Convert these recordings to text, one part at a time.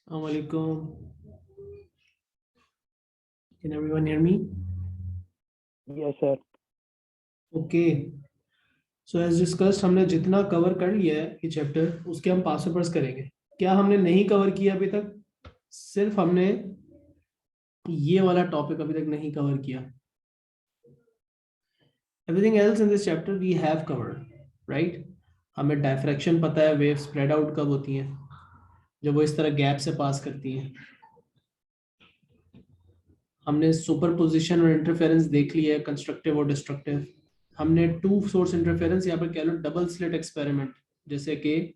Assalamualaikum. Can everyone hear me? Yes, sir. Okay. So as discussed, हमने जितना cover कर लिया है ये चैप्टर उसके हम पास पेपर्स करेंगे। क्या हमने नहीं कवर किया अभी तक? सिर्फ हमने ये वाला टॉपिक अभी तक नहीं कवर किया। Everything else in this chapter we have covered, right? हमें डायफ्रैक्शन पता है, वेव स्प्रेड आउट कब होती हैं, जब वो इस तरह गैप से पास करती हैं। हमने सुपरपोजिशन और इंटरफेरेंस देख लिया है, कंस्ट्रक्टिव और डिस्ट्रक्टिव। हमने टू सोर्स इंटरफेरेंस, यहाँ पर कह लो डबल स्लिट एक्सपेरिमेंट, जैसे कि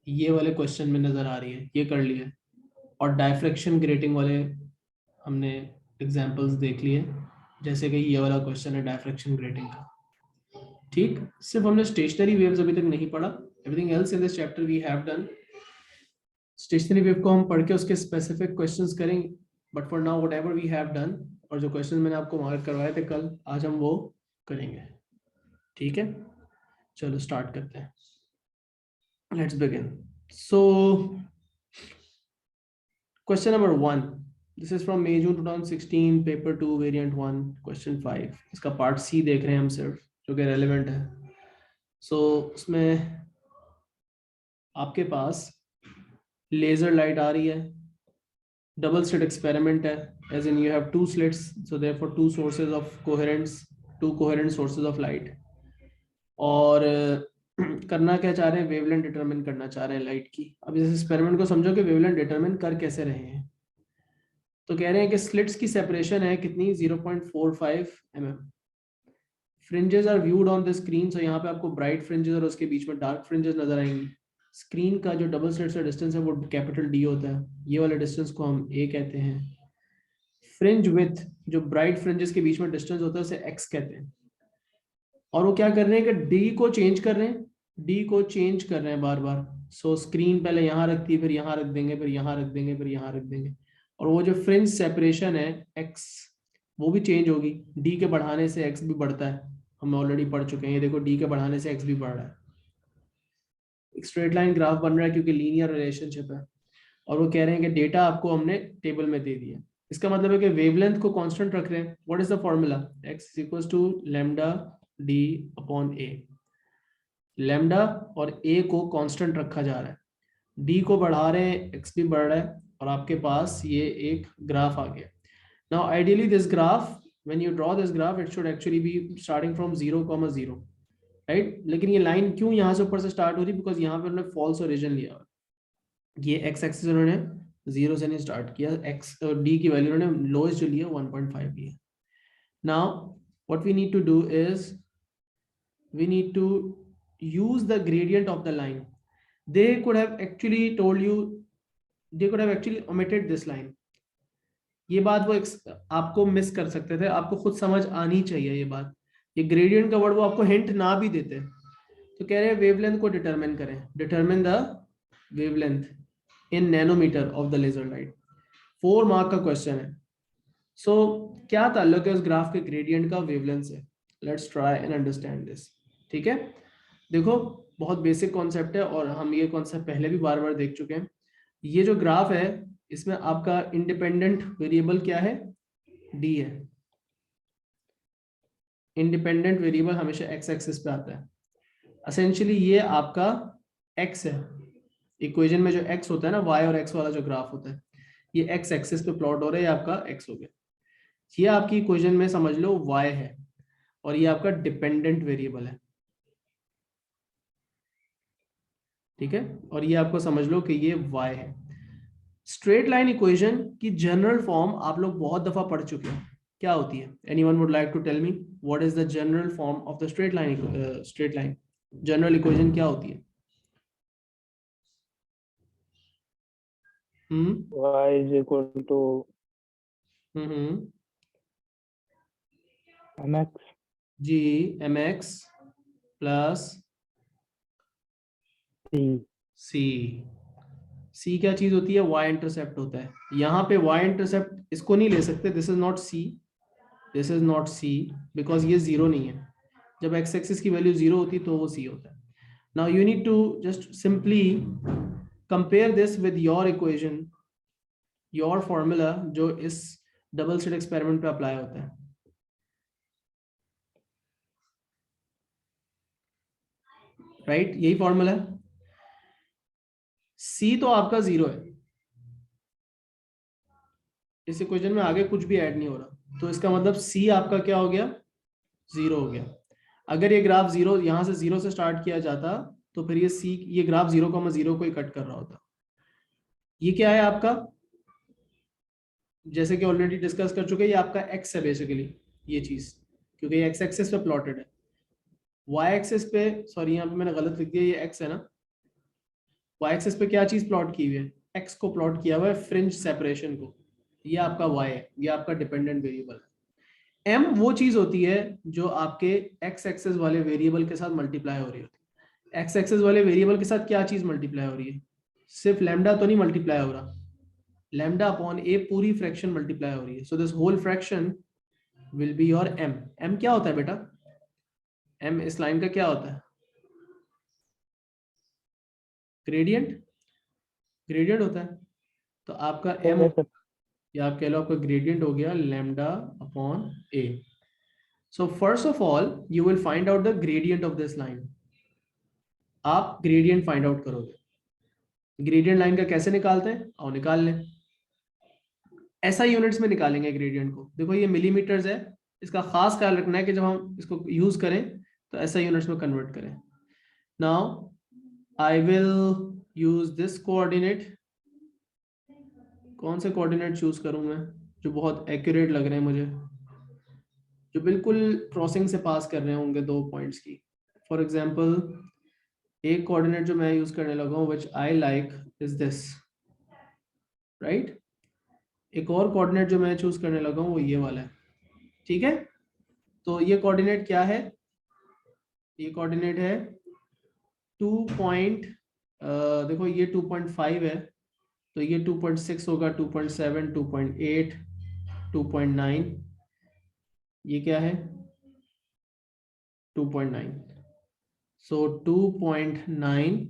ये वाले क्वेश्चन में नजर आ रही है, ये कर लिए। और डायफ्रैक्शन ग्रेटिंग वाले हमने एग्जांपल्स देख लिए, जैसे कि ये वाला क्वेश्चन है डायफ्रैक्शन ग्रेटिंग का। ठीक, सिर्फ हमने स्टेशनरी वेव्स अभी तक नहीं पढ़ा। Everything else in this chapter we have done. Stationary wave को हम पढ़ के उसके स्पेसिफिक क्वेश्चंस करेंगे, but for now whatever we have done, और जो क्वेश्चन मैंने आपको मार्क करवाए थे कल, आज हम वो करेंगे। ठीक है, चलो स्टार्ट करते हैं। Let's begin. So question number 1, this is from May June 2016 paper 2 variant 1 question 5। इसका पार्ट सी देख रहे हैं हम सिर्फ, जो कि रेलेवेंट है। सो उसमें आपके पास लेजर लाइट आ रही है, डबल स्लिट एक्सपेरिमेंट है, as in you have two slits, so therefore two sources of coherence, two coherent sources of light. और करना क्या चाह रहे हैं, वेवलेंथ डिटरमिन करना चाह रहे हैं लाइट की। अब इस एक्सपेरिमेंट को समझो कि वेवलेंथ डिटरमिन कर कैसे रहे हैं। तो कह रहे हैं कि स्लिट्स की सेपरेशन है कितनी, 0.45 mm। Fringes are viewed on the screen, so यहाँ पे आपको ब्राइट फ्रिंजेस और उसके बीच में डार्क फ्रिंजेस नजर आएंगी। स्क्रीन का जो डबल स्लिट का डिस्टेंस है वो कैपिटल डी होता है, ये वाले डिस्टेंस को हम ए कहते हैं। फ्रिंज विथ, जो ब्राइट फ्रिंजेस के बीच में डिस्टेंस होता है, उसे एक्स कहते हैं। और वो क्या कर रहे हैं कि डी को चेंज कर रहे हैं, डी को चेंज कर रहे हैं बार बार। सो स्क्रीन पहले यहाँ रखती है, फिर यहाँ रख देंगे, फिर यहाँ रख देंगे, फिर यहाँ रख देंगे। और वो जो फ्रिंज सेपरेशन है एक्स, वो भी चेंज होगी। डी के बढ़ाने से एक्स भी बढ़ता है, हम ऑलरेडी पढ़ चुके हैं। ये देखो, डी के बढ़ाने से एक्स भी बढ़ रहा है। एक स्ट्रेट लाइन ग्राफ बन रहा है क्योंकि लीनियर रिलेशनशिप है। और वो कह रहे हैं कि डेटा आपको हमने टेबल में दे दिया। इसका मतलब है कि वेवलेंथ को कांस्टेंट रख रहे हैं। What is the formula, x equals to lambda d upon a। Lambda और a को कांस्टेंट रखा जा रहा है, d को बढ़ा रहे हैं, x भी बढ़ रहा है, और आपके पास ये एक ग्राफ आ गया। Now ideally this graph, when you draw this graph, it should actually be starting from 0,0, right. लेकिन ये लाइन क्यों यहाँ से ऊपर से स्टार्ट हो रही, बिकॉज यहाँ पे उन्होंने फॉल्स ओरिजिन लिया। ये एक्स एक्सिस उन्होंने 0 से नहीं स्टार्ट किया, एक्स और डी की वैल्यू उन्होंने लोएस्ट जो लिया 1.5 लिया। Now what we need to do is, we need to use the gradient of the line. They could have actually told you, they could have actually omitted this line. ये बात वो आपको miss कर सकते थे, आपको खुद समझ आनी चाहिए ये बात। ये ग्रेडियंट का वर्ड वो आपको हिंट ना भी देते। तो कह रहे हैं वेवलेंथ को डिटरमिन करें, determine the wavelength in nanometre of the laser light. 4 mark का क्वेश्चन है। सो क्या ताल्लुक है उस ग्राफ के ग्रेडियंट का वेवलेंथ से? Let's try and understand this. ठीक है, देखो बहुत बेसिक कॉन्सेप्ट है और हम ये कॉन्सेप्ट पहले भी बार बार देख चुके हैं। ये जो ग्राफ है, इसमें आपका इंडिपेंडेंट वेरिएबल क्या है, डी है। इंडिपेंडेंट वेरिएबल हमेशा एक्स एक्सिस पे आता है। एसेंशियली ये आपका एक्स है। इक्वेशन में जो एक्स होता है ना, वाई और एक्स वाला जो ग्राफ होता है, ये एक्स एक्सिस पे प्लॉट हो रहा है, ये आपका एक्स हो गया। ये आपकी इक्वेशन में समझ लो वाई है, और ये आपका डिपेंडेंट वेरिएबल है। ठीक है, और ये आपको समझ लो कि ये y है। स्ट्रेट लाइन इक्वेशन की जनरल फॉर्म आप लोग बहुत दफा पढ़ चुके हैं, क्या होती है? Anyone would like to tell me what is the general form of the straight line general equation क्या होती है? Y is equal to mx जी, mx प्लस c। c क्या चीज होती है? y इंटरसेप्ट होता है। यहाँ पे y इंटरसेप्ट इसको नहीं ले सकते, this is not c, this is not c, because ये जीरो नहीं है। जब x एक्सिस की वैल्यू जीरो होती है तो वो c होता है। Now you need to just simply compare this with your equation your formula जो इस डबल स्लिट एक्सपेरिमेंट पे अप्लाई होता है। राइट, यही फॉर्मूला है। सी तो आपका 0 है, इस इक्वेशन में आगे कुछ भी ऐड नहीं हो रहा, तो इसका मतलब सी आपका क्या हो गया, 0 हो गया। अगर ये ग्राफ 0 यहां से 0 से स्टार्ट किया जाता तो फिर ये ग्राफ 0,0 को ही कट कर रहा होता। ये क्या है आपका, जैसे कि ऑलरेडी डिस्कस कर चुके हैं, ये आपका एक्स है बेसिकली, ये चीज, क्योंकि ये एक्स एक्सिस पे प्लॉटेड है। वाई एक्सिस पे, सॉरी यहाँ पे मैंने गलत लिख दिया, ये एक्स है ना, वाई एक्सिस पे क्या चीज प्लॉट की हुई है, एक्स को प्लॉट किया हुआ है, फ्रिंज सेपरेशन को। ये आपका वाई है, ये आपका डिपेंडेंट वेरिएबल है। एम वो चीज होती है जो आपके एक्स एक्सिस वाले वेरिएबल के साथ मल्टीप्लाई हो रही होती है। एक्स एक्सिस वाले वेरिएबल के साथ क्या चीज मल्टीप्लाई हो रही है, सिर्फ लैम्डा तो नहीं मल्टीप्लाई हो रहा, लैम्डा अपॉन ए पूरी फ्रैक्शन मल्टीप्लाई हो रही है। So this whole fraction will be your m. M क्या होता है बेटा, एम इस लाइन का क्या होता है, ग्रेडियंट, ग्रेडियंट होता है। तो आपका एम, यस सर। या आप कह लो आपका ग्रेडियंट हो गया lambda upon A. So first of all you will find out the gradient of this line. आप ग्रेडियंट फाइंड आउट करोगे। ग्रेडियंट लाइन का कैसे निकालते हैं, आओ निकाल लें। एसआई यूनिट्स में निकालेंगे ग्रेडियंट को। देखो ये मिलीमीटर्स है, इसका खास ख्याल रखना है कि जब हम इसको यूज करें तो एसआई यूनिट्स में कन्वर्ट करें। Now I will use this coordinate. कौन से कोऑर्डिनेट चूज करूं मैं जो बहुत एक्यूरेट लग रहे हैं मुझे, जो बिल्कुल क्रॉसिंग से पास कर रहे होंगे दो पॉइंट्स की। फॉर एग्जांपल एक कोऑर्डिनेट जो मैं यूज करने लगा हूं which I like is this, right. एक और कोऑर्डिनेट जो मैं चूज करने लगा हूं वो ये वाला है, ठीक है। तो ये कोऑर्डिनेट क्या है, ये कोऑर्डिनेट है 2 पॉइंट, देखो ये 2.5 है, तो ये 2.6 होगा, 2.7, 2.8, 2.9, ये क्या है 2.9। सो 2.9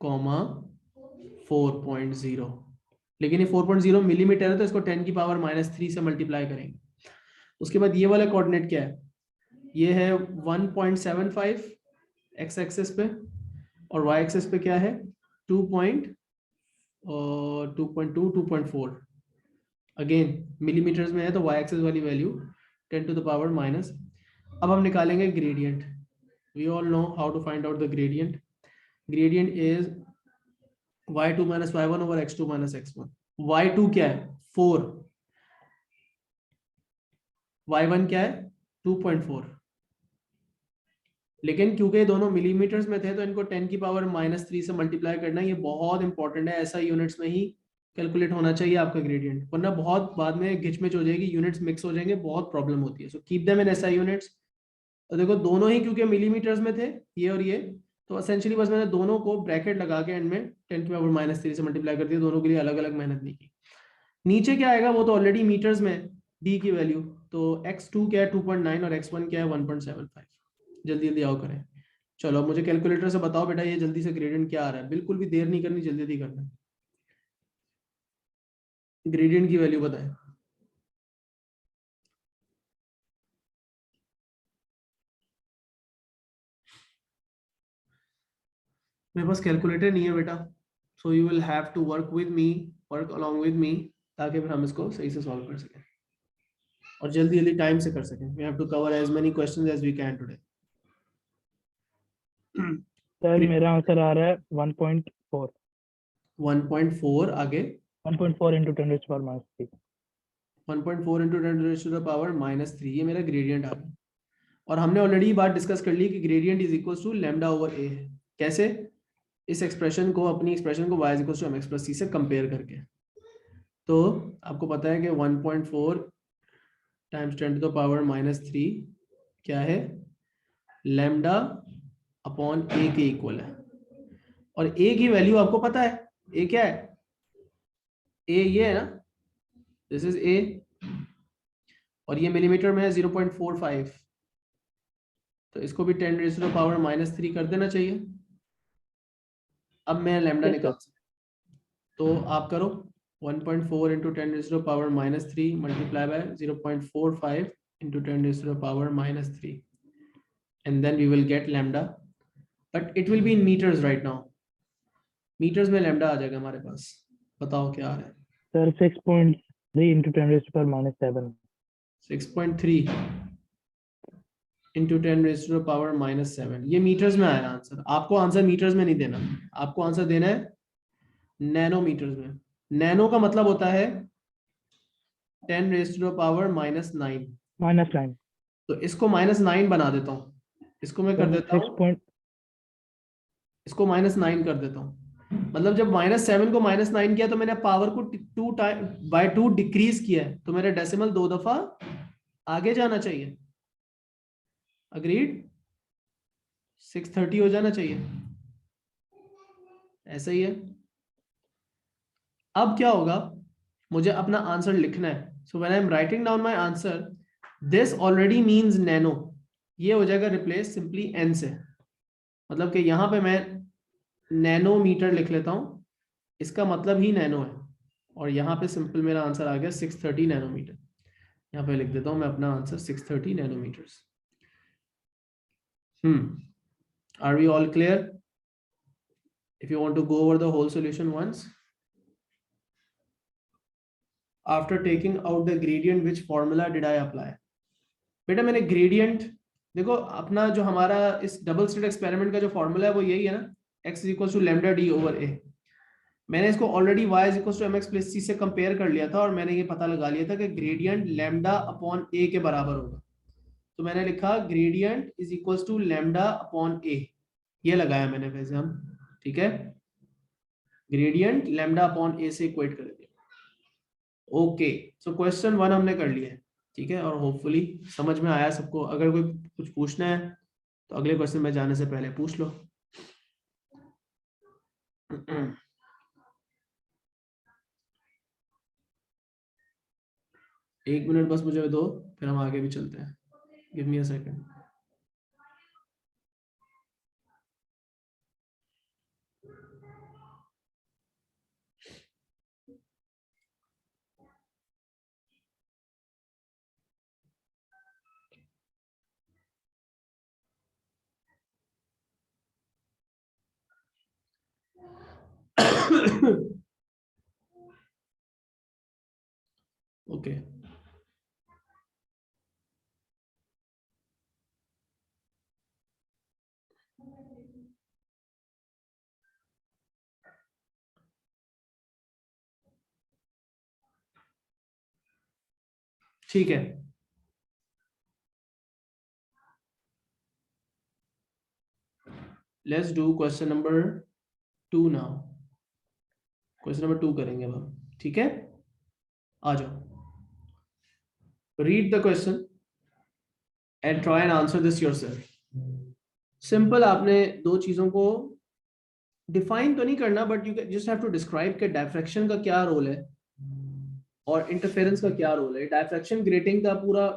कॉमा 4.0, लेकिन ये 4.0 मिलीमीटर है तो इसको 10 की पावर -3 से मल्टीप्लाई करेंगे। उसके बाद ये वाला कोऑर्डिनेट क्या है, ये है 1.75 एक्स एक्सिस पे, और वाई एक्सिस पे क्या है 2.2, 2.4। अगेन मिलीमीटर्स में है तो वाई एक्सिस वाली value 10 to the power minus. अब हम निकालेंगे gradient. We all know how to find out the gradient. Gradient is y2 minus y1 over x2 minus x1। y2 क्या है 4, y1 क्या है 2.4। लेकिन क्योंकि ये दोनों मिलीमीटर्स में थे तो इनको 10 की पावर -3 से मल्टीप्लाई करना, ये बहुत इंपॉर्टेंट है। ऐसा यूनिट्स में ही कैलकुलेट होना चाहिए आपका ग्रेडियंट, वरना बहुत बाद में घिचमिच हो जाएगी, यूनिट्स मिक्स हो जाएंगे, बहुत प्रॉब्लम होती है। So keep them in SI units. और देखो दोनों ही क्योंकि मिलीमीटर्स में थे ये और ये, तो एसेंशियली बस मैंने दोनों को ब्रैकेट लगा के एंड में 10 की पावर -3 से मल्टीप्लाई कर दिया, दोनों के लिए अलग अलग मेहनत नहीं की। नीचे क्या आएगा वो तो ऑलरेडी मीटर्स में है, डी की वैल्यू। तो x2 क्या है 2.9 और x1 क्या है 1.75। जल्दी जल्दी आओ करें। चलो अब मुझे कैलकुलेटर से बताओ बेटा ये जल्दी से ग्रेडियंट क्या आ रहा है, बिल्कुल भी देर नहीं करनी, जल्दी जल्दी करना है। ग्रेडियंट की वैल्यू बताएं। मेरे पास कैलकुलेटर नहीं है बेटा, so you will have to work with me, work along with me, ताकि फिर हम इसको सही से सॉल्व कर सकें और जल्दी जल्दी टाइम से कर सकें। We have to cover as many questions as we can today. Sir मेरा आंसर आ रहा है 1.4। 1.4 आगे 1.4 into 10 raised to the power -3। 1.4 into 10 raised to the power -3, ये मेरा ग्रेडियंट आ गया। और हमने ऑलरेडी बात डिस्कस कर ली कि gradient is equal to lambda over A है। कैसे, इस एक्सप्रेशन को, अपनी एक्सप्रेशन को y is equal to mx plus c से कंपेयर करके। तो आपको पता है कि 1.4 टाइम्स 10 टू द पावर -3 क्या है, लैम्डा अपॉन ए के इक्वल है। और ए की वैल्यू आपको पता है, ए क्या है, ए ये है ना, दिस इज ए, और ये मिलीमीटर में है 0.45, तो इसको भी 10 रेज़ टू द पावर -3 कर देना चाहिए। अब मैं लैम्डा यस निकाल सर। सकता, तो आप करो। 1.4 into 10 raised to the power minus 3 multiply by 0.45 into 10 raised to the power minus 3, and then we will get lambda, but it will be in meters right now. meters में lambda आ जाएगा हमारे पास. बताओ क्या आ रहा है? Sir 6.3 into 10 raised to the power minus 7. 6.3 into 10 raised to the power minus 7. ये meters में आया आंसर. आपको आंसर meters में नहीं देना, आपको आंसर देना है नैनोमीटर्स में. नैनो का मतलब होता है 10 raised to the power minus 9. Minus 9. तो इसको -9 बना देता हूँ. इसको मैं कर देता हूँ, इसको -9 कर देता हूँ. मतलब जब -7 को -9 किया तो मैंने पावर को 2 डिक्रीज किया है, तो मेरा डेसिमल 2 दफा आगे जाना चाहिए. अग्रीड? 630 हो जाना चाहिए. ऐसा ही है. अब क्या होगा, मुझे अपना आंसर लिखना है. So when I am writing down my answer, this already means nano. ये हो जाएगा रिप्लेस सिंपली एन से. मतलब कि यहां पे मैं नैनोमीटर लिख लेता हूं, इसका मतलब ही नैनो है. और यहाँ पे सिंपल मेरा आंसर आ गया 630 नैनोमीटर. यहाँ पे लिख देता हूँ मैं अपना answer 630 nanometres. Are we all clear? If you want to go over the whole solution once. After taking out the gradient, which formula did I apply? बेटा मैंने gradient, देखो अपना जो हमारा इस डबल स्लिट एक्सपेरिमेंट का जो फॉर्मूला है वो यही है ना, x is equals to lambda d over a. मैंने इसको already y is equals to mx plus c से कंपेयर कर लिया था और मैंने ये पता लगा लिया था कि ग्रेडियंट लैम्डा अपॉन a के बराबर होगा. तो मैंने लिखा gradient is equals to lambda upon a. ये लगाया मैंने वैसे हम, ठीक है. ग्रेडियंट लैम्डा अपॉन a से इक्वेट कर दिया. ओके, सो क्वेश्चन 1 हमने कर लिया है, ठीक है. और होपफुली समझ में आया सबको. अगर कोई कुछ पूछना है तो अगले क्वेश्चन में जाने से पहले पूछ लो. एक मिनट बस मुझे दो, फिर हम आगे भी चलते हैं. Give me a second. Okay, ठीक है. Let's do question number 2 now. Question number 2 करेंगे अब हम, ठीक है. आ जाओ. Read the question and try and answer this yourself. Simple, आपने दो चीजों को डिफाइन तो नहीं करना, but you just have to describe कि डायफ्रैक्शन का क्या रोल है और इंटरफेरेंस का क्या रोल है. डायफ्रैक्शन ग्रेटिंग का पूरा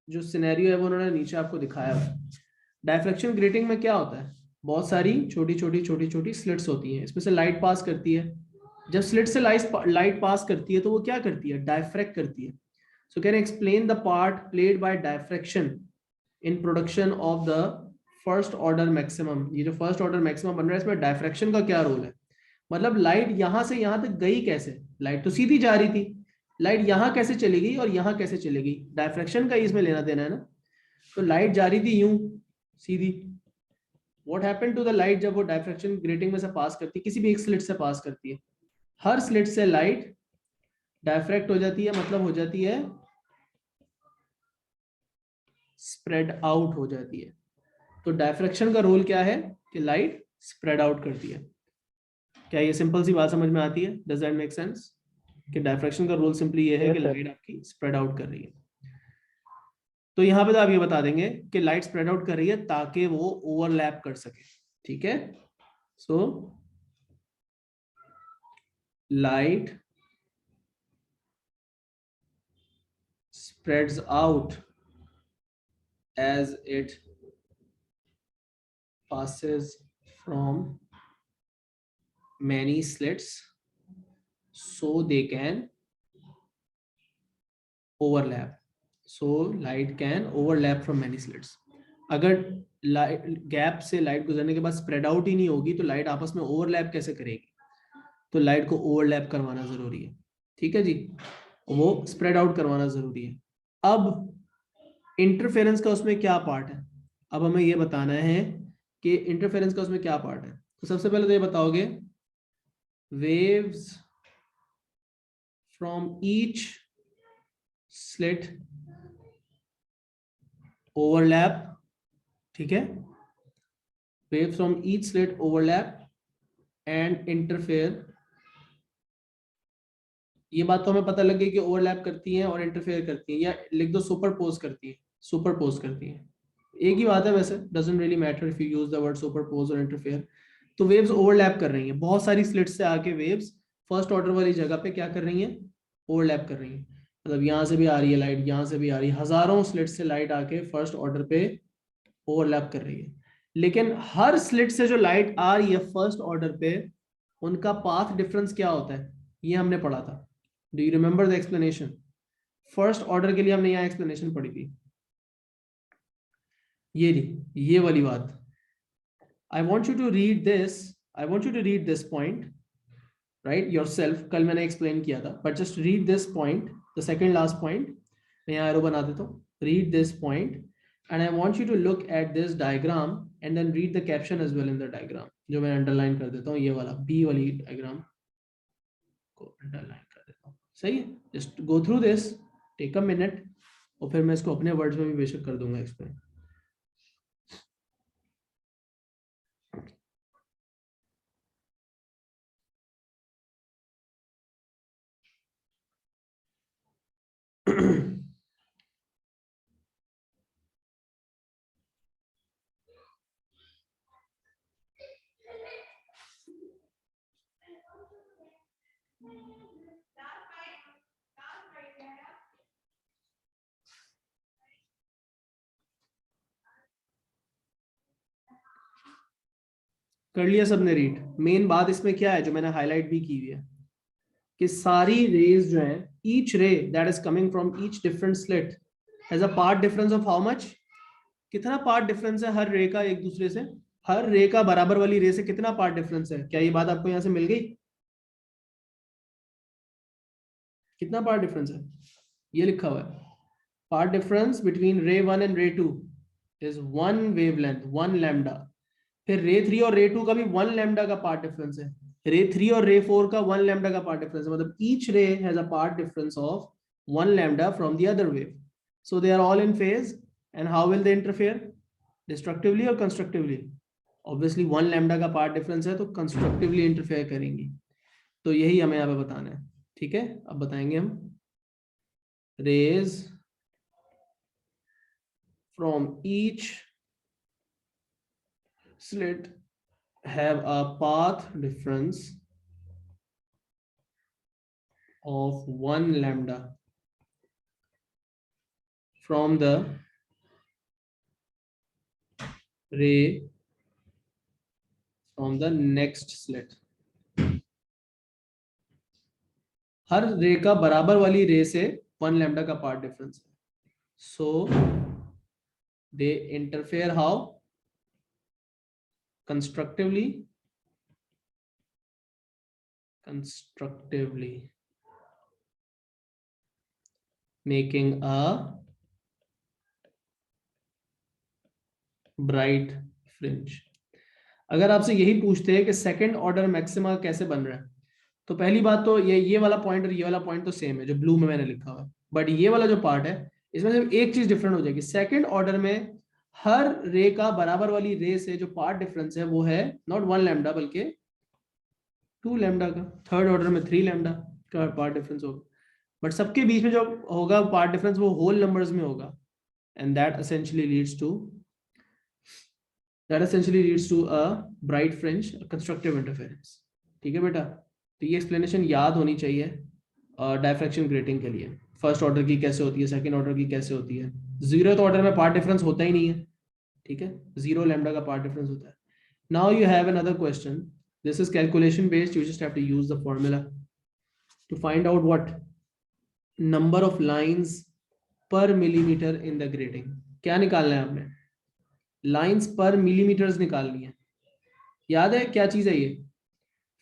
जो सिनेरियो है वो उन्होंने नीचे आपको दिखाया है. डायफ्रैक्शन ग्रेटिंग में क्या होता है, बहुत सारी छोटी छोटी स्लिट्स होती हैं, इसमें से लाइट पास करती है. जब स्लिट से लाइट पास करती है तो वो क्या करती है, डायफ्रैक्ट करती है. So can explain the part played by diffraction in production of the first order maximum. ये जो फर्स्ट ऑर्डर मैक्सिमम बन रहा है इसमें डायफ्रैक्शन का क्या रोल है. मतलब लाइट यहां से यहां तक गई कैसे, लाइट तो सीधी जा रही थी, लाइट यहां कैसे चली गई और यहां कैसे चली गई, डायफ्रैक्शन का इसमें लेना देना है ना. तो लाइट जा रही थी यूं सीधी. What happened to the light जब वो डायफ्रैक्शन ग्रेटिंग में से पास करती है, किसी भी एक स्लिट से पास करती है, हर स्लिट से लाइट डायफ्रैक्ट हो जाती है, मतलब हो जाती है स्प्रेड आउट हो जाती है. तो डायफ्रैक्शन का रोल क्या है कि लाइट स्प्रेड आउट करती है. क्या ये सिंपल सी बात समझ में आती है? डज दैट मेक सेंस कि डायफ्रैक्शन का रोल सिंपली ये है कि लाइट आपकी स्प्रेड आउट कर रही है. तो यहां पे तो आप ये बता देंगे कि लाइट स्प्रेड आउट कर रही है ताकि वो ओवरलैप कर सके, ठीक है. So light spreads out as it passes from many slits so they can overlap. So light can overlap from many slits. अगर गैप से लाइट गुजरने के बाद स्प्रेड आउट ही नहीं होगी तो लाइट आपस में ओवरलैप कैसे करेगी? तो लाइट को ओवरलैप करवाना जरूरी है, ठीक है जी, वो स्प्रेड आउट करवाना जरूरी है। अब इंटरफेरेंस का उसमें क्या पार्ट है? अब हमें ये बताना है कि इंटरफेरेंस का उसमें क्या पार्ट है। तो सबसे पहले तो ये बताओगे waves from each slit overlap, ठीक है, waves from each slit overlap and interfere। ये बात तो हमें पता लग गई कि ओवरलैप करती हैं और इंटरफेयर करती हैं, या लिख दो सुपरपोज करती है, सुपरपोज करती हैं, एक ही बात है वैसे, doesn't really matter if you use the word superpose और इंटरफेयर। तो वेव्स ओवरलैप कर रही हैं, बहुत सारी स्लिट्स से आके वेव्स फर्स्ट ऑर्डर वाली जगह पे क्या कर रही हैं? ओवरलैप कर रही हैं। मतलब यहाँ से भी आ रही है लाइट, यहाँ से भी आ रही है, हजारों स्लिट से लाइट आके फर्स्ट ऑर्डर पे ओवरलैप कर रही है। लेकिन हर स्लिट से जो लाइट आ रही है फर्स्ट ऑर्डर पे, उनका पाथ डिफरेंस क्या होता है? ये हमने पढ़ा था। Do you remember the explanation? First order के लिए हमने यहाँ एक्सप्लेनेशन पढ़ी थी, ये वाली बात। I want you to read this. I want you to read this point, right, yourself. कल मैंने explain किया था, but just read this point, the second last point. मैं यहाँ arrow बना देता हूँ. Read this point, and I want you to look at this diagram and then read the caption as well in the diagram. जो मैं underline कर देता हूँ, ये वाला B वाली diagram को underline कर देता हूँ. सही है? Just go through this, take a minute, और फिर मैं इसको अपने words में भी बेशक कर दूंगा explain. कर लिया सबने रीड? मेन बात इसमें क्या है जो मैंने हाईलाइट भी की हुई है कि सारी रेज जो है, ईच रे that is coming from each different slit has a path difference of how much? कितना पार्ट डिफरेंस है हर रे का एक दूसरे से? हर रे का बराबर वाली रे से कितना पार्ट डिफरेंस है? क्या ये बात आपको यहां से मिल गई? कितना पार्ट डिफरेंस है? ये लिखा हुआ है, पार्ट डिफरेंस बिटवीन रे 1 एंड रे 2 इज 1 वेवलेंथ, 1 लैम्डा। फिर रे 3 और रे 2 का भी 1 लैम्डा का पार्ट डिफरेंस है, रे 3 और रे 4 का 1 लैम्डा का पार्ट डिफरेंस है, मतलब each ray has a path difference of 1 lambda from the other wave, so they are all in phase. And how will they interfere? Destructively और कंस्ट्रक्टिवली? ऑब्वियसली 1 लैम्डा का पार्ट डिफरेंस है तो constructively interfere करेंगी। तो यही हमें यहाँ पे बताना है, ठीक है? अब बताएंगे हम rays from each slit have a path difference of 1 lambda from the ray from the next slit. हर रे का बराबर वाली रे से 1 लैम्डा का पार्ट डिफरेंस है, so they interfere how? constructively making a bright fringe. अगर आपसे यही पूछते हैं कि सेकंड ऑर्डर मैक्सिमा कैसे बन रहा है, तो पहली बात तो ये वाला पॉइंट और ये वाला पॉइंट तो सेम है जो ब्लू में मैंने लिखा हुआ है, बट ये वाला जो पार्ट है इसमें सिर्फ एक चीज डिफरेंट हो जाएगी। सेकंड ऑर्डर में हर रे का बराबर वाली रे से जो पार्ट डिफरेंस है वो है नॉट 1 लैम्डा बल्कि 2 लैम्डा का। थर्ड ऑर्डर में 3 लैम्डा का पार्ट डिफरेंस होगा, बट सबके बीच में जो होगा पार्ट डिफरेंस वो होल नंबर्स में होगा, and that essentially leads to a bright fringe, constructive interference. ठीक है बेटा? तो ये एक्सप्लेनेशन याद होनी चाहिए डायफ्रैक्शन ग्रेटिंग के लिए। फर्स्ट ऑर्डर की कैसे होती है, सेकंड ऑर्डर की कैसे होती है। जीरोथ ऑर्डर में पार्ट डिफरेंस होता ही नहीं है, ठीक है, 0 लैम्डा का पार्ट डिफरेंस होता है। Now you have another question, this is calculation based, you just have to use the formula. to find out what number of lines per millimeter in the grating. क्या निकालना है आपने? Lines पर millimetres निकालनी है. याद है क्या चीज है ये?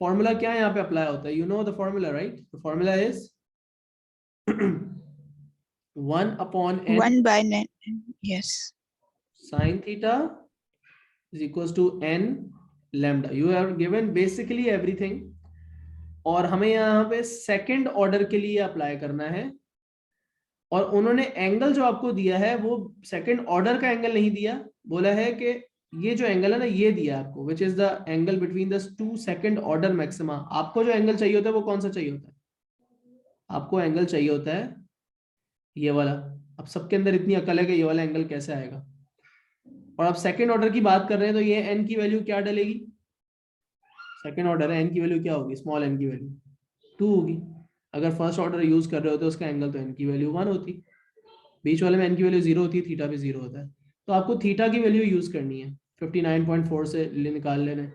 फॉर्मूला क्या यहाँ पे अप्लाई होता है? You know the formula right? The formula is 1 upon n 1 by n. Yes. sin theta is equals to n lambda. You are given basically everything. और हमें यहाँ पे सेकंड ऑर्डर के लिए अप्लाई करना है. और उन्होंने एंगल जो आपको दिया है वो सेकंड ऑर्डर का एंगल नहीं दिया. बोला है कि ये जो एंगल है ना ये दिया आपको, which is the angle between the two second order maxima. आपको जो एंगल चाहिए होता है वो कौन सा चाहिए होता है? आपको एंगल चाहिए होता है ये वाला. अब सबके अंदर इतनी अकल है कि ये वाला एंगल कैसे आएगा. और आप सेकंड ऑर्डर की बात कर रहे हैं तो ये एन की वैल्यू क्या डलेगी? सेकंड ऑर्डर है, एन की वैल्यू क्या होगी? स्मॉल एन की वैल्यू 2 होगी. अगर फर्स्ट ऑर्डर यूज कर रहे हो तो उसका एंगल तो एन की वैल्यू 1 होती. बीच वाले में एन की वैल्यू 0 होती है, थीटा भी 0 होता है. तो आपको थीटा की वैल्यू यूज करनी है. 59.4 से निकाल लेना,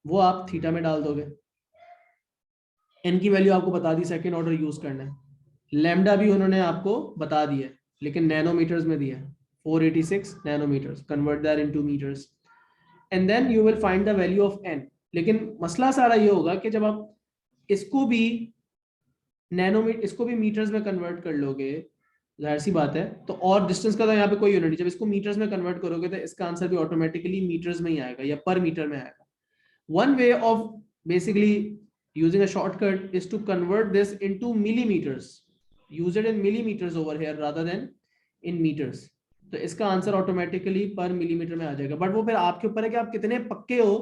वो आप थीटा में डाल दोगे. एन की वैल्यू आपको बता दी, सेकंड ऑर्डर यूज करना है. लैम्डा भी उन्होंने आपको बता दिया लेकिन नैनोमीटर्स में दिया. 486 nanometres. Convert that into metres and then you will find the value of n. लेकिन मसला सारा ये होगा कि जब आप इसको भी नैनोमीटर, इसको भी मीटर्स में कन्वर्ट कर लोगे, जाहिर सी बात है, तो और डिस्टेंस का तो यहाँ पे कोई यूनिट नहीं. जब इसको मीटर्स में कन्वर्ट करोगे तो इसका आंसर भी ऑटोमेटिकली मीटर्स में ही आएगा या पर मीटर में आएगा. One way of basically using a shortcut is to convert this into millimeters. Use it in millimeters over here rather than in meters. तो इसका आंसर ऑटोमेटिकली पर मिलीमीटर में आ जाएगा. बट वो फिर आपके ऊपर है कि आप कितने पक्के हो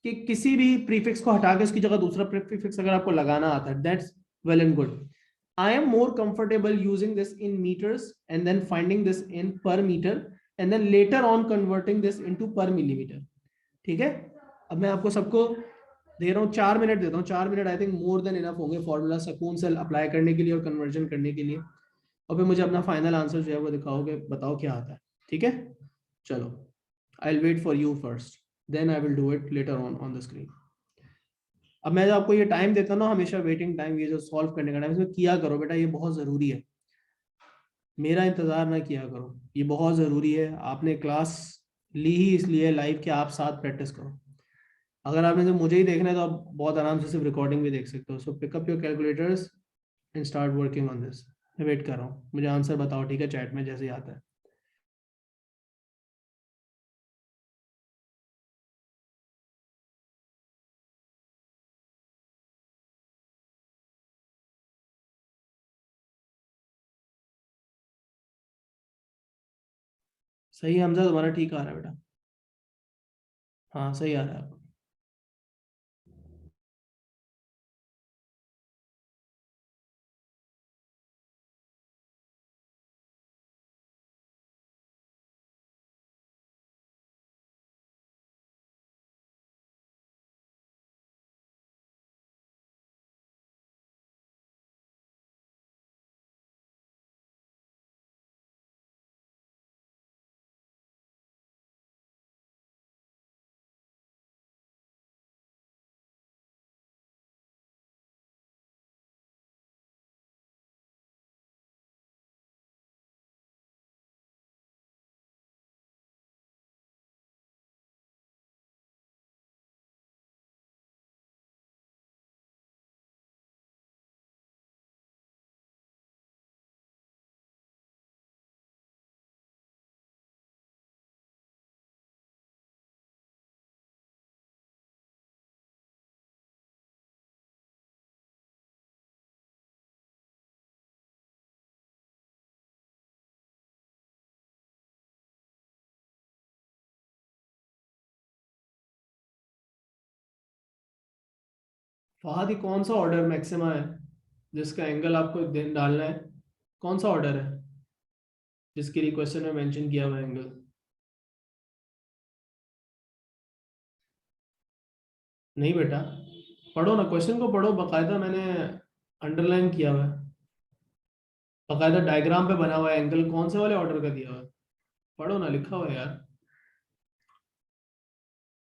कि किसी भी प्रीफिक्स को हटा के उसकी जगह दूसरा प्रीफिक्स अगर आपको लगाना आता है, that's well and good. I am more comfortable using this in meters and then finding this in per meter and then later on converting this into per millimeter. ठीक है. अब मैं आपको सबको दे रहा हूँ 4 मिनट देता हूँ. 4 minute I think more than enough होंगे फॉर्मूला सुकून से अप्लाई करने के लिए और कन्वर्जन करने के लिए. और फिर मुझे अपना फाइनल आंसर जो है वो दिखाओगे, बताओ क्या आता है. ठीक है, चलो. I will wait for you first, then I will do it later on the screen. अब मैं जो आपको ये टाइम देता हूँ ना, हमेशा वेटिंग टाइम, ये जो सॉल्व करने का टाइम, इसमें किया करो बेटा, ये बहुत जरूरी है. मेरा इंतजार ना किया करो, ये बहुत जरूरी है. आपने क्लास ली ही इसलिए लाइव के, आप साथ प्रैक्टिस करो. अगर आपने तो मुझे ही देखना है तो आप बहुत आराम से सिर्फ रिकॉर्डिंग भी देख सकते हो. So pick up your calculators and start working on this. मैं वेट कर रहा हूँ, मुझे आंसर बताओ. ठीक है, चैट में जैसे ही आता है. सही है हमजा, तुम्हारा ठीक आ रहा है बेटा. हाँ सही आ रहा है आपका. फहद, ये कौन सा ऑर्डर मैक्सिमा है जिसका एंगल आपको डालना है? कौन सा ऑर्डर है जिसके लिए क्वेश्चन में मेंशन किया हुआ एंगल? नहीं बेटा, पढ़ो ना, क्वेश्चन को पढ़ो बकायदा. मैंने अंडरलाइन किया हुआ है, बकायदा डायग्राम पे बना हुआ है एंगल कौन से वाले ऑर्डर का दिया हुआ है. पढ़ो ना, लिखा हुआ है यार.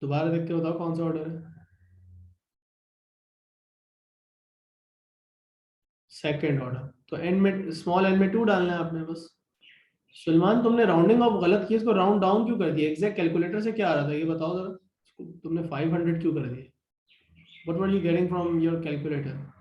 दोबारा देख के बताओ कौन सा ऑर्डर है. सेकंड ऑर्डर, तो एन में स्मॉल एन में 2 डालना है आपने बस। सलमान तुमने राउंडिंग ऑफ गलत की, इसको राउंड डाउन क्यों कर दिया? एग्जैक्ट कैलकुलेटर से क्या आ रहा था ये बताओ जरा, तुमने 500 क्यों कर दिया? What were you getting from your calculator?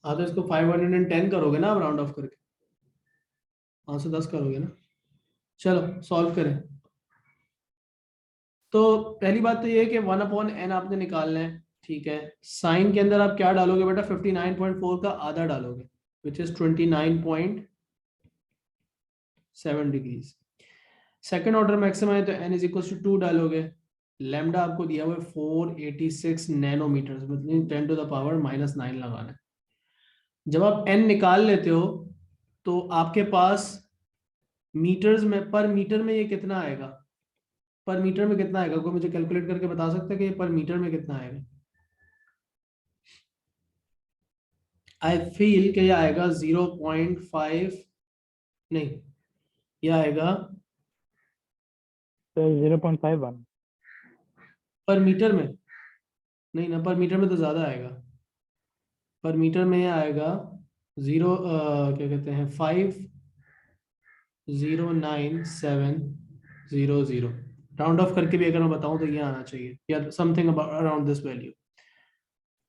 हाँ तो इसको 510 करोगे ना आप राउंड ऑफ करके, 510 करोगे ना। चलो सॉल्व करें। तो पहली बात तो ये है कि 1/n आपने निकालना है, ठीक है। साइन के अंदर आप क्या डालोगे बेटा? 59.4 का आधा डालोगे, which is 29.7 degrees. Second order maximum है तो n इज इक्वल टू 2 डालोगे। लैम्डा आपको दिया हुआ है 486 नैनोमीटर, मतलब 10 टू द पावर -9 लगाना है। जब आप n निकाल लेते हो तो आपके पास मीटर्स में, पर मीटर में ये कितना आएगा? पर मीटर में कितना आएगा? कोई मुझे कैलकुलेट करके बता सकता है कि ये पर मीटर में कितना आएगा? आई फील कि ये आएगा 0.5, नहीं ये आएगा तो 0.51। पर मीटर में, नहीं ना, पर मीटर में तो ज्यादा आएगा। पर मीटर में ये आएगा 0 क्या कहते हैं 509,700। राउंड ऑफ करके भी अगर मैं बताऊं तो ये आना चाहिए, या समथिंग अराउंड दिस वैल्यू।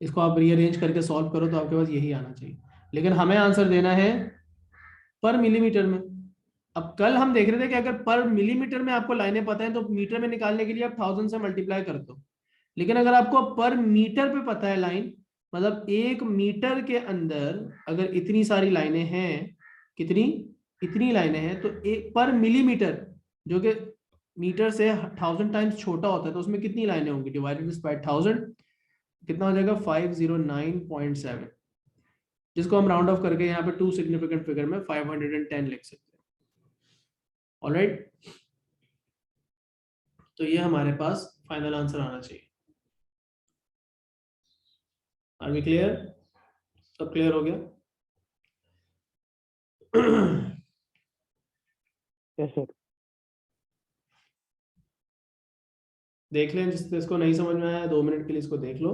इसको आप रीअरेंज करके सॉल्व करो तो आपके पास यही आना चाहिए, लेकिन हमें आंसर देना है पर मिलीमीटर में। अब कल हम देख रहे थे कि अगर पर मिलीमीटर में आपको लाइनें पता है तो मीटर में निकालने के लिए आप 1000 से मल्टीप्लाई करते हो, लेकिन अगर आपको पर मीटर पे पता है लाइन, मतलब 1 मीटर के अंदर अगर इतनी सारी लाइनें हैं, कितनी, इतनी लाइनें हैं, तो एक पर मिलीमीटर जो कि मीटर से 1000 टाइम्स छोटा होता है, तो उसमें कितनी लाइनें होंगी? डिवाइडेड बाय 1000 कितना हो जाएगा? 509.7, जिसको हम राउंड ऑफ करके यहाँ पे 2 सिग्निफिकेंट फिगर में 510 लिख सकते हैं। ऑलराइट, तो ये हमारे पास फाइनल आंसर आना चाहिए। Are we clear? सब क्लियर हो गया? Yes sir. देख लें जिसको नहीं समझ में आया 2 मिनट के लिए इसको देख लो,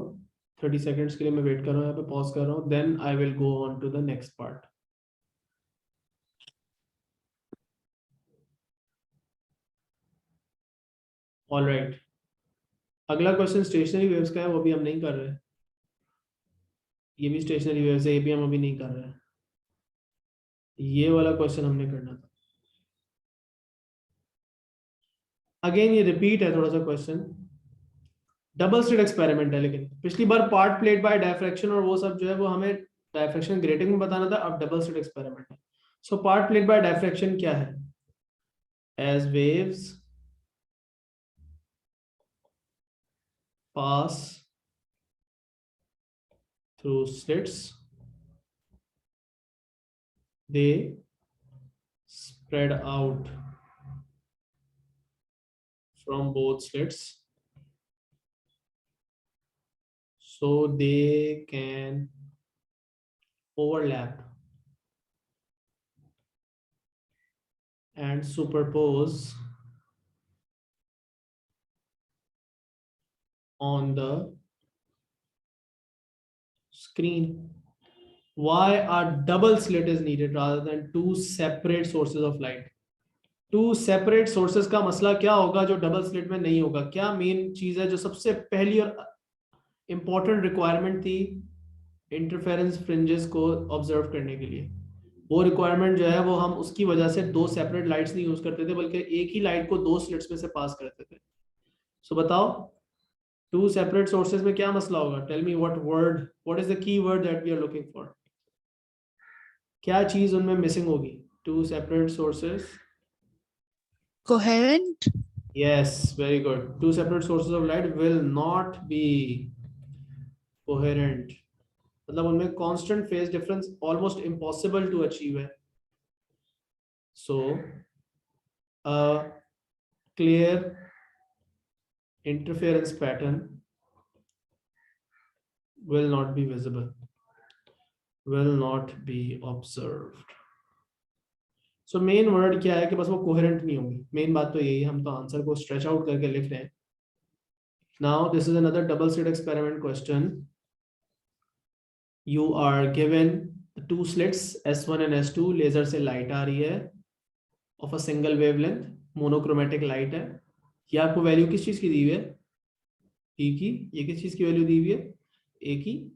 30 सेकेंड्स के लिए मैं वेट कर रहा हूँ, यहाँ पे पॉज कर रहा हूँ, then I will go on to the next part. Alright, अगला क्वेश्चन स्टेशनरी वेव्स का है, वो भी हम नहीं कर रहे। ये भी स्टेशनरी वेव्स है, ये भी हम अभी नहीं कर रहे हैं। ये वाला क्वेश्चन हमने करना था। अगेन ये रिपीट है थोड़ा सा क्वेश्चन, डबल स्लिट एक्सपेरिमेंट है, लेकिन पिछली बार पार्ट प्लेट बाय डायफ्रैक्शन और वो सब जो है वो हमें डायफ्रैक्शन ग्रेटिंग में बताना था, अब डबल स्लिट एक्सपेरिमेंट है। So part played by diffraction क्या है? As waves pass through slits, they spread out from both slits so they can overlap and superpose on the screen. Why a double slit is needed rather than 2 separate sources of light? 2 separate sources का मसला क्या होगा जो double slit में नहीं होगा? क्या main चीज है जो सबसे पहली और इंपॉर्टेंट रिक्वायरमेंट थी इंटरफेरेंस फ्रिंजेस को ऑब्जर्व करने के लिए? वो रिक्वायरमेंट जो है वो हम उसकी वजह से 2 सेपरेट लाइट्स नहीं यूज करते थे, बल्कि एक ही लाइट को 2 स्लिट्स में से पास करते थे। सो बताओ 2 सेपरेट सोर्सेज में क्या मसला होगा? Tell me what is the key word that we are looking for? क्या चीज उनमें मिसिंग होगी? 2 separate sources, Coherent. Yes, very good. Two separate sources of light will not be coherent. मतलब उनमें constant phase difference almost impossible to achieve है. So a clear interference pattern will not be visible, will not be observed. So main word क्या है कि बस वो coherent नहीं होंगी. Main बात तो यही है, हम तो आंसर को stretch out करके लिख रहे हैं. Now this is another double slit experiment question. You are given two slits S1 and S2, laser से लाइट आ रही है of a single wavelength, monochromatic light है. ये आपको वैल्यू किस चीज की दी हुई है? E की. ये किस चीज की वैल्यू दी हुई है? A की.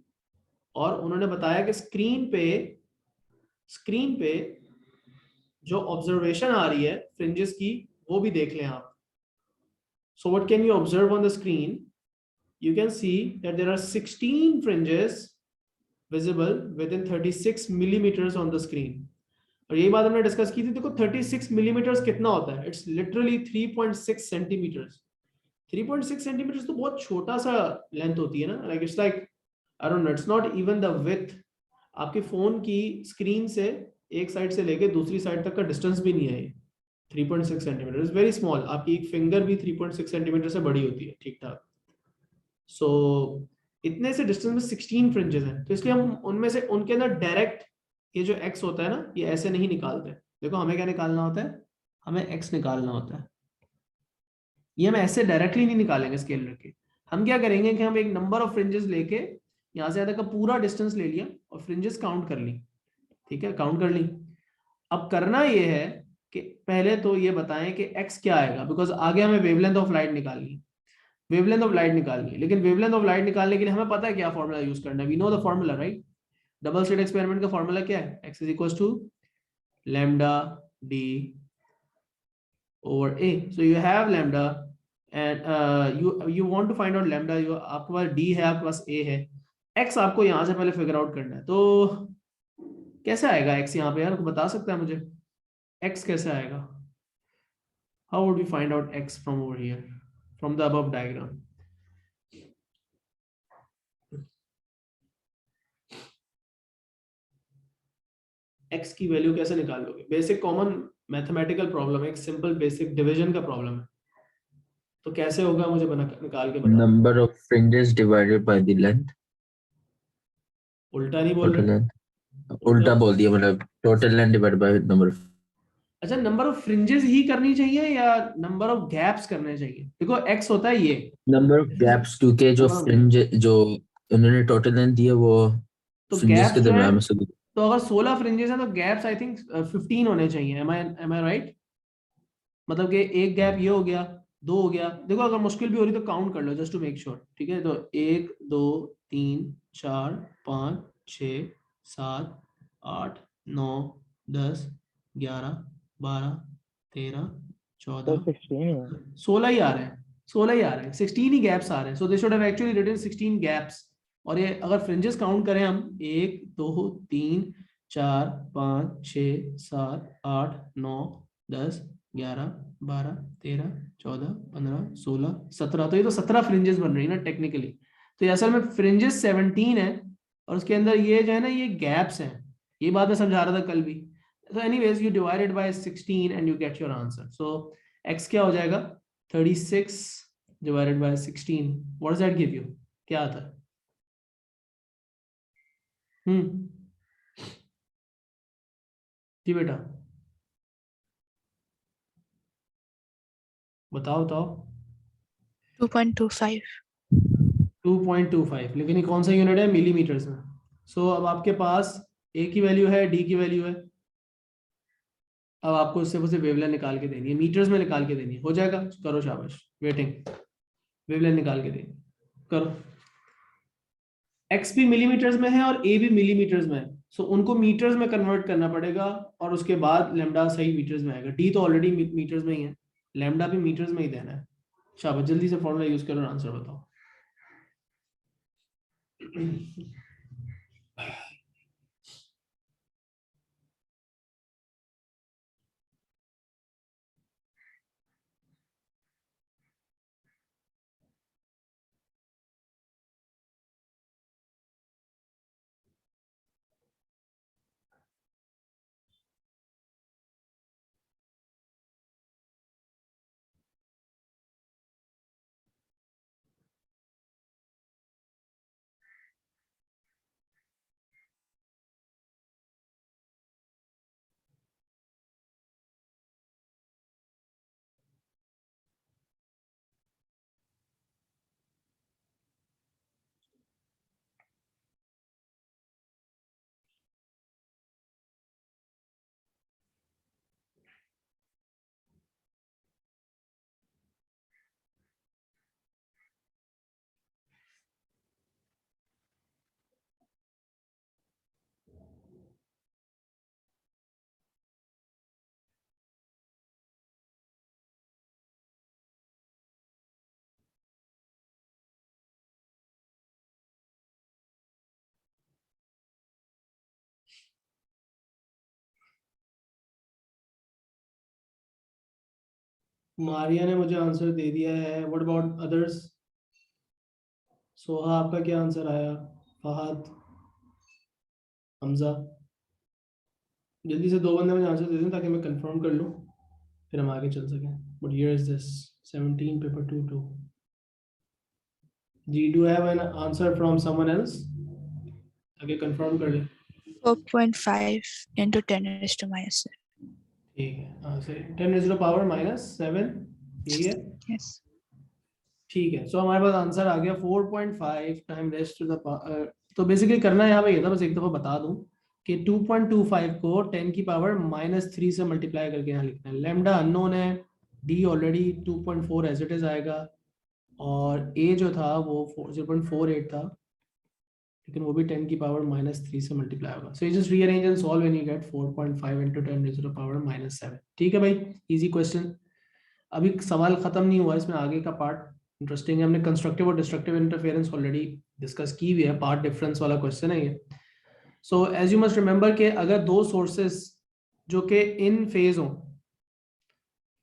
और उन्होंने बताया कि स्क्रीन पे जो ऑब्जर्वेशन आ रही है फ्रिंजेस की वो भी देख लें आप. So what can you observe on the screen? You can see that there are 16 fringes visible within 36 millimeters on the screen. और यही बात हमने डिस्कस की थी. देखो 36 मिलीमीटर्स कितना होता है? It's literally 3.6 centimetres. 3.6 सेंटीमीटर्स तो बहुत छोटा सा लेंथ होती है ना. Like it's like I don't know, it's not even the width. आपके फोन की स्क्रीन से एक साइड से लेके दूसरी साइड तक का डिस्टेंस भी नहीं है ये. 3.6 सेंटीमीटर इज वेरी स्मॉल. आपकी एक फिंगर भी 3.6 सेंटीमीटर से बड़ी होती है ठीक ठाक. सो इतने से डिस्टेंस में 16 फ्रिंजेस हैं. तो इसलिए हम उनमें से उनके अंदर डायरेक्ट ये जो x होता है ना, ये ऐसे नहीं निकालते. देखो हमें क्या निकालना होता है? हमें x निकालना होता है. ये हम ऐसे डायरेक्टली नहीं निकालेंगे स्केल रख के. हम क्या करेंगे कि हम एक नंबर ऑफ फ्रिंजेस लेके यहाँ से तक का पूरा डिस्टेंस ले लिया और फ्रिंजेस काउंट कर ली. ठीक है, काउंट कर ली. अब करना ये है कि पहले तो ये बताएं कि x क्या आएगा, बिकॉज आगे हमें वेवलेंथ ऑफ लाइट निकालनी है. वेवलेंथ ऑफ लाइट निकालनी है, लेकिन वेवलेंथ ऑफ लाइट निकालने के लिए हमें पता है क्या फॉर्मूला यूज करना है. We know the formula, right? Double slit experiment का फॉर्मूला क्या है? x is equal to lambda d over a. So you have lambda and you want to find out lambda. आपके पास d है, आपके पास a है. x आपको यहां से पहले फिगर आउट करना है. तो कैसे आएगा x यहाँ पे यार? बता सकता है मुझे x कैसे आएगा? How would we find out x from over here, from the above diagram? x की वैल्यू कैसे निकाल लोगे? बेसिक कॉमन मैथमेटिकल प्रॉब्लम है, एक सिंपल बेसिक डिवीजन का प्रॉब्लम है. तो कैसे होगा मुझे निकाल के बता. Number of fringes divided by the length. उल्टा नहीं बोल Total रहे? length. उल्टा बोल दिया, मतलब total length divided by number of. अच्छा, नंबर ऑफ फ्रिंजेस ही करनी चाहिए या नंबर ऑफ गैप्स करने चाहिए? देखो x होता है ये Number of gaps, क्योंकि जो fringe जो उन्होंने total length दिया वो तो fringes गैप्स के जो है, दरम्यान में से. तो अगर 16 फ्रिंजेस हैं तो गैप्स आई थिंक 15 होने चाहिए. एम आई राइट? मतलब कि एक गैप ये हो गया, दो हो गया. देखो अगर मुश्किल भी हो रही तो काउंट कर लो जस्ट टू मेक श्योर. ठीक है, तो 1 2 3 4 5 6 7 8 9 10 11 12 13 तो 14 16 ही है. 16 ही आ रहे हैं. 16 ही आ रहे हैं, 16 ही गैप्स आ रहे हैं. So they should have actually written 16 gaps. और ये अगर फ्रिंजेस काउंट करें हम 1 2 3 4 5 6 7 8 9 10 11 12 13 14 15 16 17, तो ये तो 17 फ्रिंजेस बन रही है ना टेक्निकली. तो ये असल में फ्रिंजेस 17 है और उसके अंदर ये जो है ना ये गैप्स हैं. ये बात मैं समझा रहा था कल भी. So anyways, you divide it by 16 and you get your answer. So x क्या हो जाएगा? 36 divided by 16. What does that give you? क्या आता है? जी बेटा बताओ बताओ. 2.25. 2.25. लेकिन ये कौन सा यूनिट है? मिलीमीटर्स में. सो अब आपके पास a की वैल्यू है, d की वैल्यू है. अब आपको उससे सिर्फ वेवलेंथ निकाल के देनी है, मीटर्स में निकाल के देनी है. हो जाएगा? करो शाबाश. वेटिंग. वेवलेंथ निकाल के देनी करो. x भी मिलीमीटर्स में है और a भी मिलीमीटर्स में है. सो उनको मीटर्स में कन्वर्ट करना पड़ेगा और उसके बाद लैम्डा सही मीटर्स में आएगा. d तो ऑलरेडी मीटर्स में ही है, लैम्डा भी मीटर्स में ही देना है. शाबाश, जल्दी से फॉर्मूला यूज करो और आंसर बताओ. मारिया ने मुझे आंसर दे दिया है। What about others? सोहा, आपका क्या आंसर आया? फहद, हमजा, जल्दी से दो बंदे मुझे आंसर दे दें ताकि मैं कंफर्म कर लूँ, फिर हम आगे चल सकें। But here is this 17 paper 2 जी। Do have an answer from someone else? आगे कंफर्म कर ले। 4.5 into 10 raised to minus 7. ठीक है, हाँ सही। 10 raised to the power -7, यही है। Yes. ठीक है, सो हमारे पास आंसर आ गया 4.5 टाइम रेस्ट टू द। तो बेसिकली करना यहाँ पे ये था, बस एक दफा बता दूं कि 2.25 को 10 की पावर -3 से मल्टीप्लाई करके यहाँ लिखना है। लैम्डा अननोन है, d already 2.4 as it is आएगा, और ए जो था वो 0.48 था, लेकिन वो भी 10 की पावर -3 से मल्टीप्लाई होगा। So you just rearrange and solve when you get 4.5 into 10 raised to the power -7। ठीक है भाई, इजी क्वेश्चन। अभी सवाल खत्म नहीं हुआ, इसमें आगे का पार्ट इंटरेस्टिंग है। हमने कंस्ट्रक्टिव और डिस्ट्रक्टिव इंटरफेरेंस ऑलरेडी डिस्कस की हुई है, पार्ट डिफरेंस वाला क्वेश्चन है ये। So as you must remember कि अगर दो सोर्सेस जो कि इन फेज हो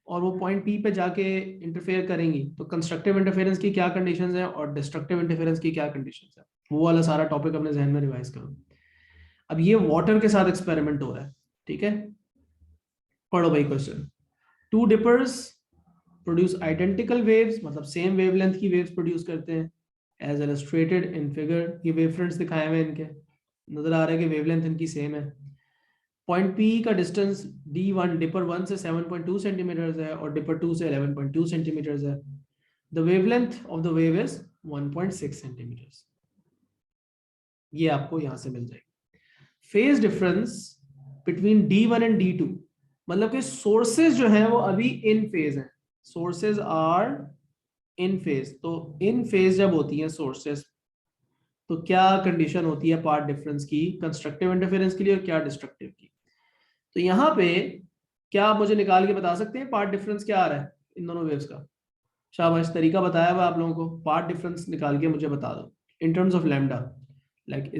और वो पॉइंट पी पे जाके इंटरफेयर करेंगी, तो कंस्ट्रक्टिव इंटरफेरेंस की क्या कंडीशंस हैं और डिस्ट्रक्टिव इंटरफेरेंस की क्या कंडीशंस हैं, वो वाला सारा टॉपिक अपने जहन में रिवाइज करो। अब ये वाटर के साथ एक्सपेरिमेंट हो रहा है, ठीक है? पढ़ो भाई question. Two dippers produce identical waves, मतलब सेम वेवलेंथ की वेव्स प्रोड्यूस करते हैं, एज इलस्ट्रेटेड इन फिगर। ये वेव फ्रंट्स दिखाए हुए इनके, नजर आ रहा है कि वेवलेंथ इनकी सेम है। पॉइंट पी का डिस्टेंस D1 डिपर 1 से 7.2 सेंटीमीटर है और डिपर 2 से 11.2 सेंटीमीटर है। The wavelength of the wave is 1.6 centimetre. ये आपको यहां से मिल जाएगी। Phase difference between D1 and D2, मतलब कि सोर्सेज जो हैं वो अभी इन फेज हैं। Sources are in phase. तो इन फेज जब होती हैं सोर्सेज, तो क्या कंडीशन होती है पार्ट डिफरेंस की, कंस्ट्रक्टिव इंटरफेरेंस के लिए और क्या डिस्ट्रक्टिव की? तो यहाँ पे क्या आप मुझे निकाल के बता सकते हैं पार्ट डिफरेंस क्या आ रहा है इन दोनों वेव्स का? शाबाश, तरीका बताया हुआ आप लोगों को। पार्ट डिफरेंस निकाल के मुझे बता दो in terms of lambda. Like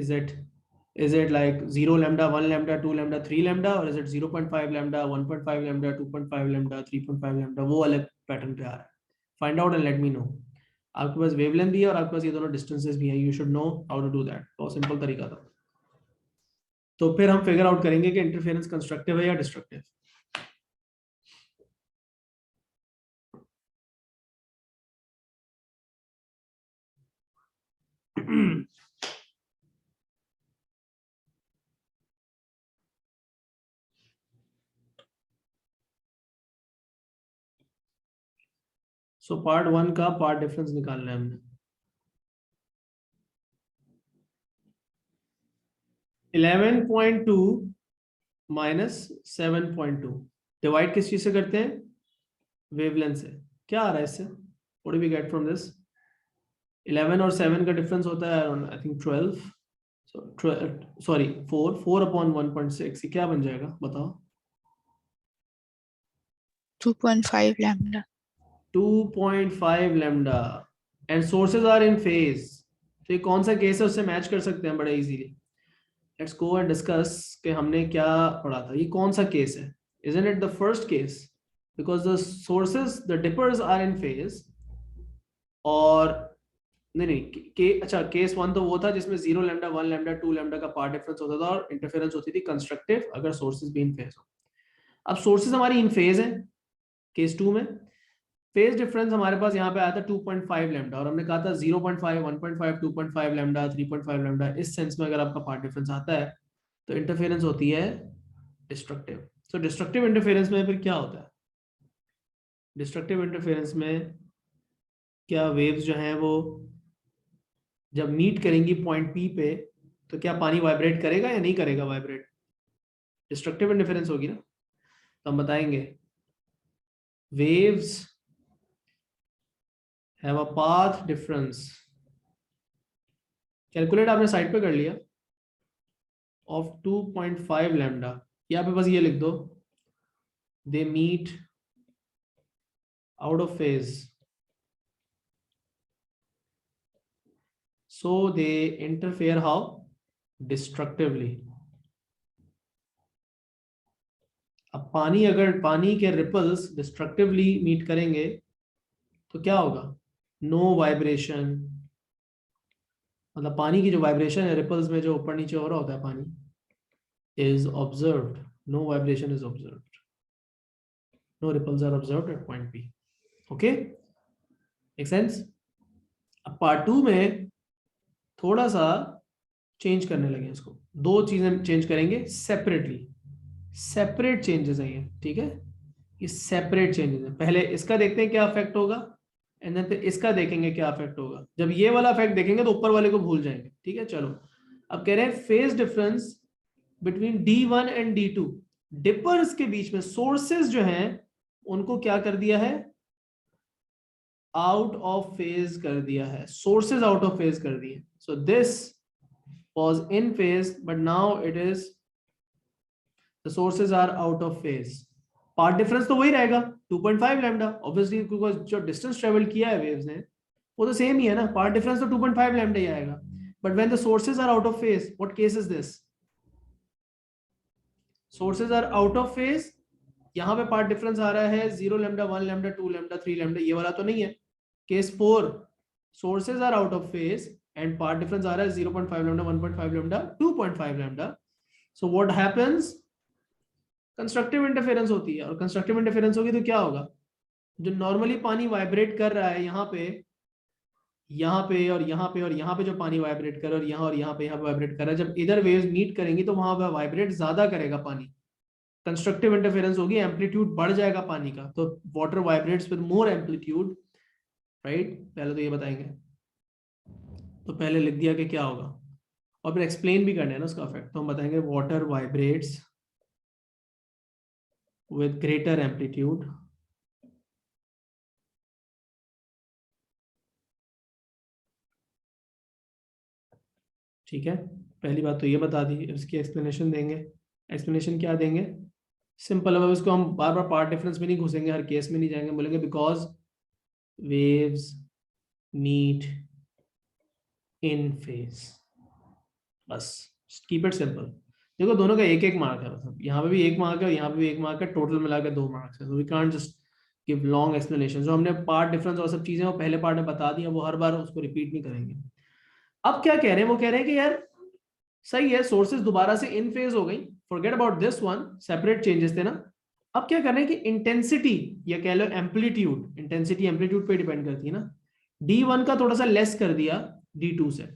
is it like 0 lambda, 1 lambda, 2 lambda, 3 lambda, or is it 0.5 lambda, 1.5 lambda, 2.5 lambda, 3.5 lambda? वो अलग पैटर्न पे आ रहा है। Find out and let me know. आपके पास वेवलेंथ भी है और आपके पास ये दोनों डिस्टेंसेस भी हैं। You should know how to do that. बहुत सिंपल तरीका था। तो फिर हम फिगर आउट करेंगे कि इंटरफेरेंस कंस्ट्रक्टिव है या डिस्ट्रक्टिव। सो पार्ट 1 का पार्ट डिफरेंस निकालना है हमने। 11.2 -7.2 डिवाइड किस चीज से करते हैं? वेवलेंथ से। क्या आ रहा है इससे? What do we get from this? 11 और 7 का डिफरेंस होता है आई थिंक 12, सॉरी 4/1.6। ये क्या बन जाएगा बताओ? 2.5 lambda. 2.5 lambda. And sources are in phase. तो ये कौन सा केस है, उससे मैच कर सकते हैं बड़े easily. Let's go and discuss कि हमने क्या पढ़ा था। ये कौन सा केस है? Isn't it the first case? Because the sources, the dippers are in phase. और नहीं, अच्छा, केस 1 तो वो था जिसमें 0 लैम्डा, 1 लैम्डा, 2 लैम्डा का पार्ट डिफरेंस होता था और इंटरफेरेंस होती थी कंस्ट्रक्टिव अगर सोर्सेज भी इन फेज हो। अब सोर्सेज हमारी इन फेज है केस 2 में। फेज डिफरेंस हमारे पास यहाँ पे आया था 2.5 लैम्डा, और हमने कहा था 0.5, 1.5, 2.5 लैम्डा, 3.5 लैम्डा। इस सेंस में अगर आपका पार्ट डिफरेंस आता है तो इंटरफेरेंस होती है डिस्ट्रक्टिव। सो डिस्ट्रक्टिव इंटरफेरेंस में फिर क्या होता है? डिस्ट्रक्टिव इंटरफेरेंस में क्या वेव्स जो हैं वो जब मीट करेंगी पॉइंट पी पे, तो क्या पानी वाइब्रेट करेगा या नहीं करेगा वाइब्रेट? डिस्ट्रक्टिव इंटरफेरेंस होगी ना। तो हम बताएंगे waves have a path difference, calculate आपने साइड पे कर लिया, of 2.5 lambda। यहाँ पे बस ये लिख दो, they meet out of phase, so they interfere how? Destructively। अब अगर पानी के रिपल्स डिस्ट्रक्टिवली मीट करेंगे तो क्या होगा? नो वाइब्रेशन, मतलब पानी की जो वाइब्रेशन है रिपल्स में, जो ऊपर नीचे हो रहा होता है पानी, is observed. No vibration is observed. No ripples are observed at point P. Okay? Make sense? अब पार्ट 2 में थोड़ा सा चेंज करने लगे इसको, दो चीजें चेंज करेंगे सेपरेटली, सेपरेट चेंजेस हैं ये, ठीक है? ये सेपरेट चेंजेस हैं। पहले इसका देखते हैं क्या इफेक्ट होगा, एंड देन फिर इसका देखेंगे क्या इफेक्ट होगा। जब ये वाला इफेक्ट देखेंगे तो ऊपर वाले को भूल जाएंगे, ठीक है? चलो, अब कह रहे हैं phase difference between D1 and D2, differs के बीच में सोर्सेस जो हैं उनको क्या कर दिया है? आउट ऑफ फेज कर दिया है, सोर्सेस आउट ऑफ फेज कर दिए। So this was in phase but now it is, the sources are out of phase. Path difference तो वही रहेगा 2.5 लैम्डा, ऑब्वियसली, क्योंकि जो डिस्टेंस ट्रेवल किया है वेव्स ने वो तो सेम ही है ना, पार्ट डिफरेंस तो 2.5 लैम्डा ही आएगा। But when the sources are out of phase, what case is this? Sources are out of phase, यहाँ पे पार्ट डिफरेंस आ रहा है 0 लैम्डा, 1 लैम्डा, 2 लैम्डा, 3 लैम्डा, ये वाला तो नहीं है। Case 4, sources are out of phase and path difference आ रहा है 0.5 lambda, 1.5 lambda, 2.5 lambda. So what happens? Constructive interference होती है, और कंस्ट्रक्टिव इंटरफेरेंस होगी तो क्या होगा? जो नॉर्मली पानी वाइब्रेट कर रहा है यहाँ पे, यहाँ पे और यहाँ पे और यहाँ पे, जो पानी वाइब्रेट कर रहा है, और यहाँ पे वाइब्रेट कर रहा है, जब इधर वेव्स मीट करेंगी तो वहां पे वाइब्रेट ज्यादा करेगा पानी, कंस्ट्रक्टिव इंटरफेरेंस होगी, एम्पलीट्यूड बढ़ जाएगा पानी का, तो water vibrates with more amplitude, right? पहले तो ये बताएंगे, तो पहले लिख दिया कि क्या होगा, और फिर एक्सप्लेन भी करना है ना उसका इफेक्ट, तो हम बताएंगे water vibrates with greater amplitude ठीक है? पहली बात तो ये बता दी, इसकी एक्सप्लेनेशन देंगे। एक्सप्लेनेशन क्या देंगे? सिंपल, अब इसको हम बार बार पार्ट डिफरेंस में नहीं घुसेंगे, हर केस में नहीं जाएंगे, बोलेंगे because waves meet in phase, बस, कीप इट सिंपल। देखो दोनों का एक एक मार्क है, मतलब यहाँ पे भी एक मार्क है, यहाँ पे भी एक मार्क है, टोटल मिलाकर 2 मार्क्स है। We can't just give long explanation. जो हमने पार्ट डिफरेंस और सब चीजें वो पहले पार्ट में बता दिया, वो हर बार उसको रिपीट नहीं करेंगे। अब क्या कह रहे हैं? वो कह रहे हैं कि यार सही है, सोर्सेज दोबारा से इन फेज हो गई, forget about this one, separate changes थे ना। अब क्या कर रहे हैं कि इंटेंसिटी या कह लो एम्पलीट्यूड, इंटेंसिटी एम्पलीट्यूड पे डिपेंड करती है ना, D1 का थोड़ा सा लेस कर दिया D2 से।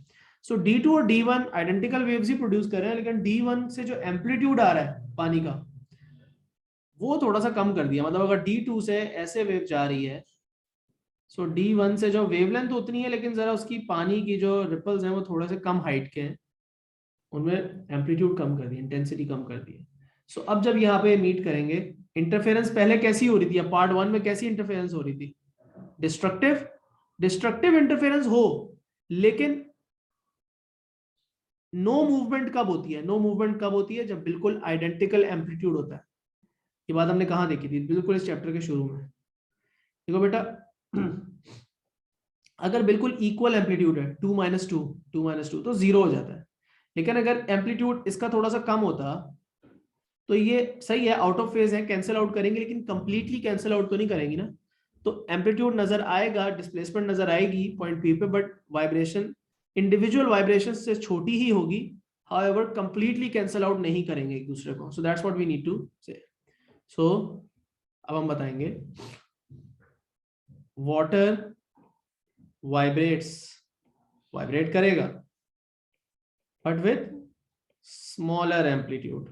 सो D2 और D1 आइडेंटिकल वेव्स ही प्रोड्यूस कर रहे हैं, लेकिन D1 से जो एम्पलीट्यूड आ रहा है पानी का वो थोड़ा सा कम कर दिया। मतलब अगर D2 से ऐसे वेव जा रही है, सो D1 से जो वेवलेंथ उतनी है, लेकिन जरा उसकी पानी की जो रिपल्स हैं वो थोड़े से कम हाइट के हैं, उनमें एम्पलीट्यूड कम कर दिया, इंटेंसिटी कम कर दी। सो अब जब यहाँ पे मीट करेंगे, इंटरफेरेंस पहले कैसी हो रही थी, पार्ट 1 में कैसी इंटरफेरेंस हो रही थी? डिस्ट्रक्टिव इंटरफेरेंस हो, लेकिन नो मूवमेंट कब होती है? नो मूवमेंट कब होती है? जब बिल्कुल आइडेंटिकल एम्पलीट्यूड होता है। ये बात हमने कहाँ देखी थी? बिल्कुल इस चैप्टर के शुरू में। देखो बेटा, अगर बिल्कुल इक्वल एम्पलीट्यूड है 2 - 2 तो 0 हो जाता है। लेकिन अगर एम्पलीट्यूड इसका थोड़ा सा कम होता तो ये सही है, आउट ऑफ फेज है, कैंसिल आउट करेंगे, लेकिन कंप्लीटली कैंसिल आउट तो नहीं करेंगी ना। तो एम्पलीट्यूड नजर आएगा, डिस्प्लेसमेंट नजर आएगी पॉइंट पी पे, बट वाइब्रेशन इंडिविजुअल वाइब्रेशन से छोटी ही होगी। हाउएवर कंप्लीटली कैंसिल आउट नहीं करेंगे एक दूसरे को। So that's what we need to say. So अब हम बताएंगे वाटर वाइब्रेट करेगा but with smaller amplitude.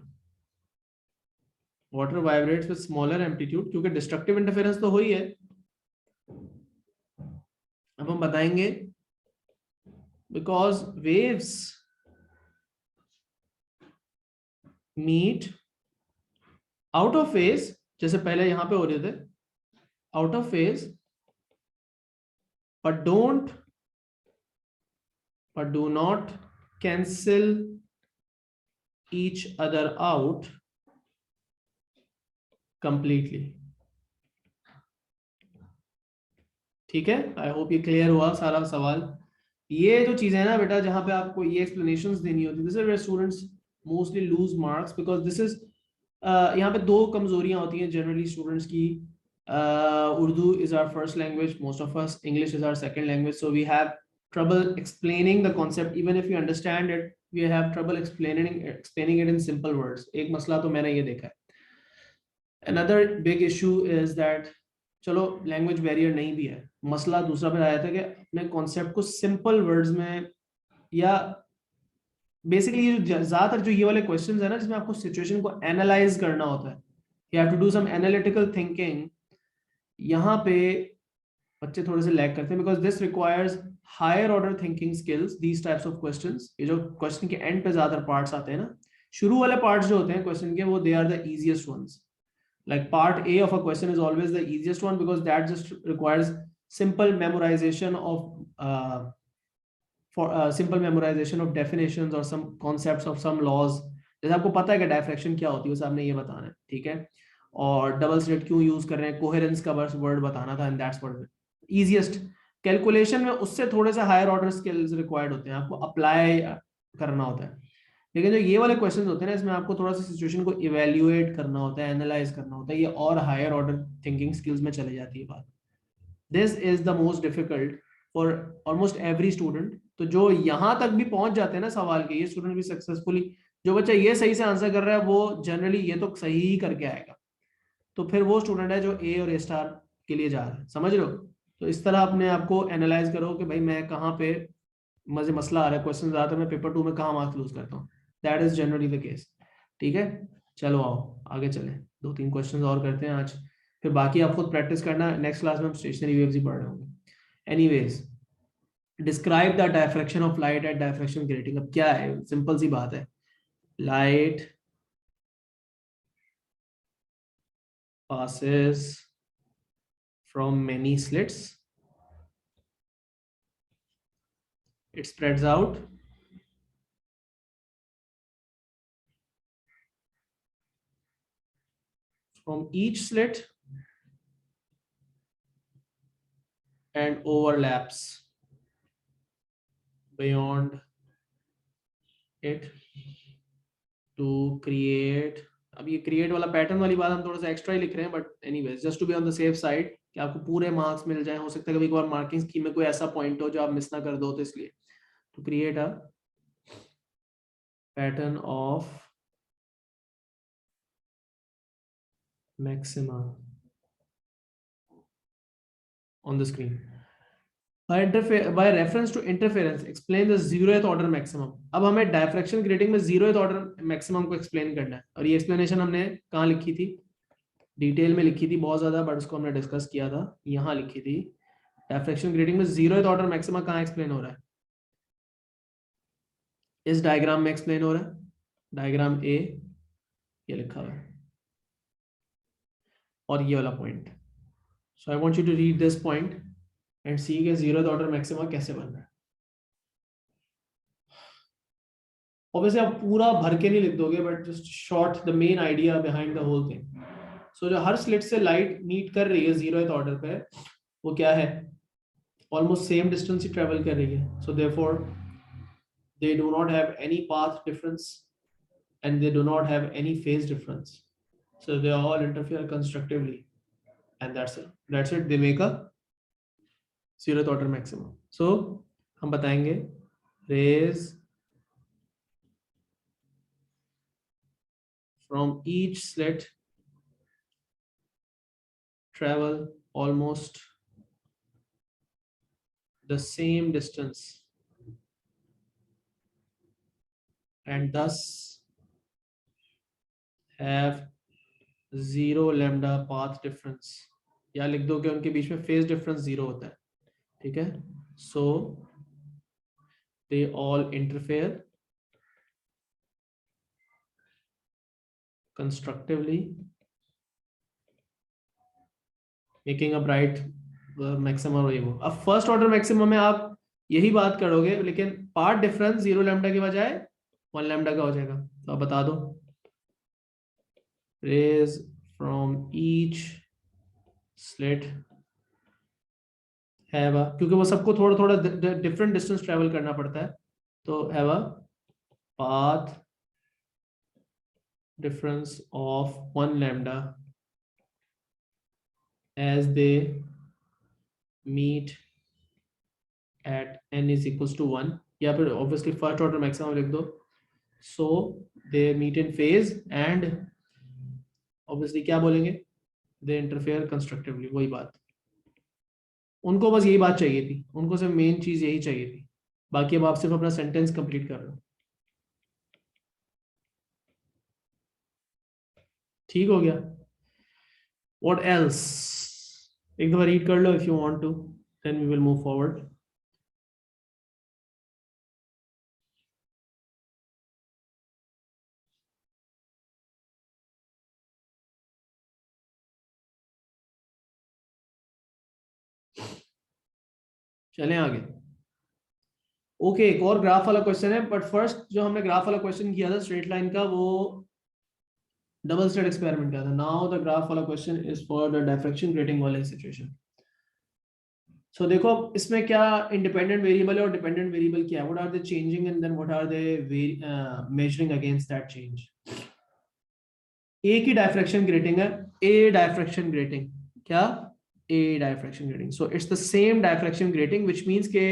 Water vibrates with smaller amplitude, क्योंकि डिस्ट्रक्टिव इंटरफेरेंस तो हुई है। अब हम बताएंगे because waves meet out of phase, जैसे पहले यहां पे हो रहे थे out of phase, but do not cancel each other out completely। ठीक है, आई होप ये क्लियर हुआ सारा सवाल। ये जो चीजें है ना बेटा, जहां पे आपको ये एक्सप्लेनेशंस देनी होती है, this is where students mostly lose marks, because this is यहाँ पे दो कमजोरियां होती हैं जनरली स्टूडेंट्स की. Urdu is our first language, most of us. English is our second language, so we have trouble explaining the concept. Even if you understand it, we have trouble explaining it in simple words. एक मसला तो मैंने ये देखा है. Another big issue is that चलो language barrier नहीं भी है, मसला दूसरा पे आया था कि अपने कॉन्सेप्ट को सिंपल वर्ड्स में, या बेसिकली ये ज्यादातर जो ये वाले क्वेश्चंस है ना जिसमें आपको सिचुएशन को एनालाइज करना होता है, you have to do some analytical thinking, यहाँ पे बच्चे थोड़े से लैग करते हैं because this requires higher order thinking skills. These types of questions, ये जो क्वेश्चन के एंड पे ज्यादातर पार्ट्स आते हैं ना, शुरू वाले पार्ट्स जो होते हैं क्वेश्चन के, वो they are the easiest ones. Like part A of a question is always the easiest one because that just requires simple memorization of simple memorization of definitions or some concepts of some laws. जैसे आपको पता है कि diffraction क्या होती है, उसे आपने ये बताना है, ठीक है, और डबल स्लिट क्यों यूज कर रहे हैं, कोहेरेंस का वर्ड बताना था, and that's what easiest. Calculation में उससे थोड़े से हायर ऑर्डर स्किल्स रिक्वायर्ड होते हैं, आपको अप्लाई करना होता है. लेकिन जो ये वाले क्वेश्चंस होते हैं ना, इसमें आपको थोड़ा सा सिचुएशन को इवैल्यूएट करना होता है, एनालाइज करना होता है, ये और हायर ऑर्डर थिंकिंग स्किल्स में चले जाती है बात. This is the most difficult for almost every student. तो जो यहाँ तक भी पहुंच जाते हैं ना सवाल के, ये स्टूडेंट भी सक्सेसफुली, जो बच्चा ये सही से आंसर कर रहा है वो जनरली ये तो सही ही करके आएगा, तो फिर वो स्टूडेंट है जो ए और ए स्टार के लिए जा रहा है. समझ रहे हो? तो इस तरह अपने आपको एनालाइज करो कि भाई मैं कहाँ पे मुझे मसला आ रहा है, क्वेश्चन ज्यादातर मैं पेपर 2 में कहाँ मार्क्स लूज करता हूँ. That is generally the case. ठीक है, चलो आओ आगे चले, 2-3 क्वेश्चंस और करते हैं आज, फिर बाकी आप खुद प्रैक्टिस करना. नेक्स्ट क्लास में हम स्टेशनरी वेव्स ही पढ़ रहे होंगे. Anyways, describe the diffraction of light at diffraction grating. अब क्या है, सिंपल सी बात है, light passes from many slits, it spreads out from each slit and overlaps beyond it to create. अब ये क्रिएट वाला पैटर्न वाली बात हम थोड़ा सा एक्स्ट्रा ही लिख रहे हैं, but anyways just to be on the safe side कि आपको पूरे मार्क्स मिल जाए. हो सकता है कभी एक बार मार्किंग स्कीम में कोई ऐसा पॉइंट हो जो आप मिस ना कर दो, तो इसलिए to create a pattern of maxima on the screen. By reference to interference, explain the zeroth order maximum. अब हमें डायफ्रैक्शन ग्रेटिंग में zeroth order maximum को explain करना है, और ये explanation हमने कहाँ लिखी थी, डिटेल में लिखी थी बहुत ज्यादा, बट उसको हमने डिस्कस किया था, यहाँ लिखी थी. डायफ्रैक्शन ग्रेटिंग में zeroth order maximum कहाँ एक्सप्लेन हो रहा है, इस डायग्राम में एक्सप्लेन हो रहा है. डायग्राम ए ये लिखा हुआ है, और ये वाला point. So I want you to read this point and see कि zeroth order maxima कैसे बन रहा है. Obviously आप पूरा भर के नहीं लिख दोगे, but just short the main idea behind the whole thing. So जो हर स्लिट से लाइट मीट कर रही है zeroth order पे, वो क्या है, almost same distance ही travel कर रही है. So therefore they do not have any path difference and they do not have any phase difference. So they all interfere constructively. And that's it. They make a zeroth order maximum. So हम बताएंगे rays from each slit travel almost the same distance and thus have zero lambda path difference. या लिख दो कि उनके बीच में phase difference 0 होता है. ठीक है, so they all interfere constructively making a bright maximum. वो अब फर्स्ट ऑर्डर मैक्सिमम में आप यही बात करोगे, लेकिन पार्ट डिफरेंस 0 लैम्डा के बजाय 1 लैम्डा का हो जाएगा. तो आप बता दो rays from each slit have a, क्योंकि वो सबको थोड़ा थोड़ा डिफरेंट डिस्टेंस ट्रेवल करना पड़ता है, तो have a path difference of 1 lambda as they meet at n is equals to 1, या फिर obviously first order maximum लिख दो. So they meet in phase and obviously क्या बोलेंगे, they interfere constructively. वही बात, उनको बस यही बात चाहिए थी, उनको सिर्फ मेन चीज यही चाहिए थी, बाकी अब आप सिर्फ अपना सेंटेंस कंप्लीट कर रहे हो. ठीक हो गया. What else? एक दफा रीड कर लो if you want to, then we will move forward. चलें आगे. ओके, एक और ग्राफ वाला क्वेश्चन है, बट फर्स्ट जो हमने ग्राफ वाला क्वेश्चन किया था स्ट्रेट लाइन का, वो डबल स्लिट एक्सपेरिमेंट का था. नाउ द ग्राफ वाला question is for the diffraction grating वाले सिचुएशन. सो देखो इसमें क्या इंडिपेंडेंट वेरिएबल है और डिपेंडेंट वेरिएबल क्या है, what are they changing and then what are they measuring against that change. A की डायफ्रैक्शन ग्रेटिंग है, ए डायफ्रैक्शन ग्रेटिंग, क्या, a diffraction grating. So it's the same diffraction grating which means के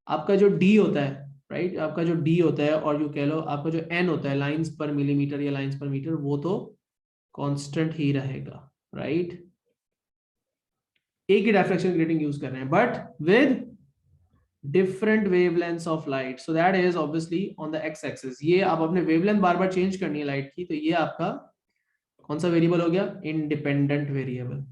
आपका जो D होता है, right, आपका जो डी होता है और जो कह लो आपका जो एन होता है, लाइंस पर मिलीमीटर या लाइंस पर मीटर, वो तो कांस्टेंट ही रहेगा, राइट. एक ही डायफ्रैक्शन ग्रेटिंग यूज कर रहे हैं but with different wavelengths of light. So that is obviously on the x axis. ये आप अपने वेवलेंथ बार बार चेंज करनी है लाइट की, तो ये आपका कौन सा वेरिएबल हो गया, इंडिपेंडेंट वेरिएबल.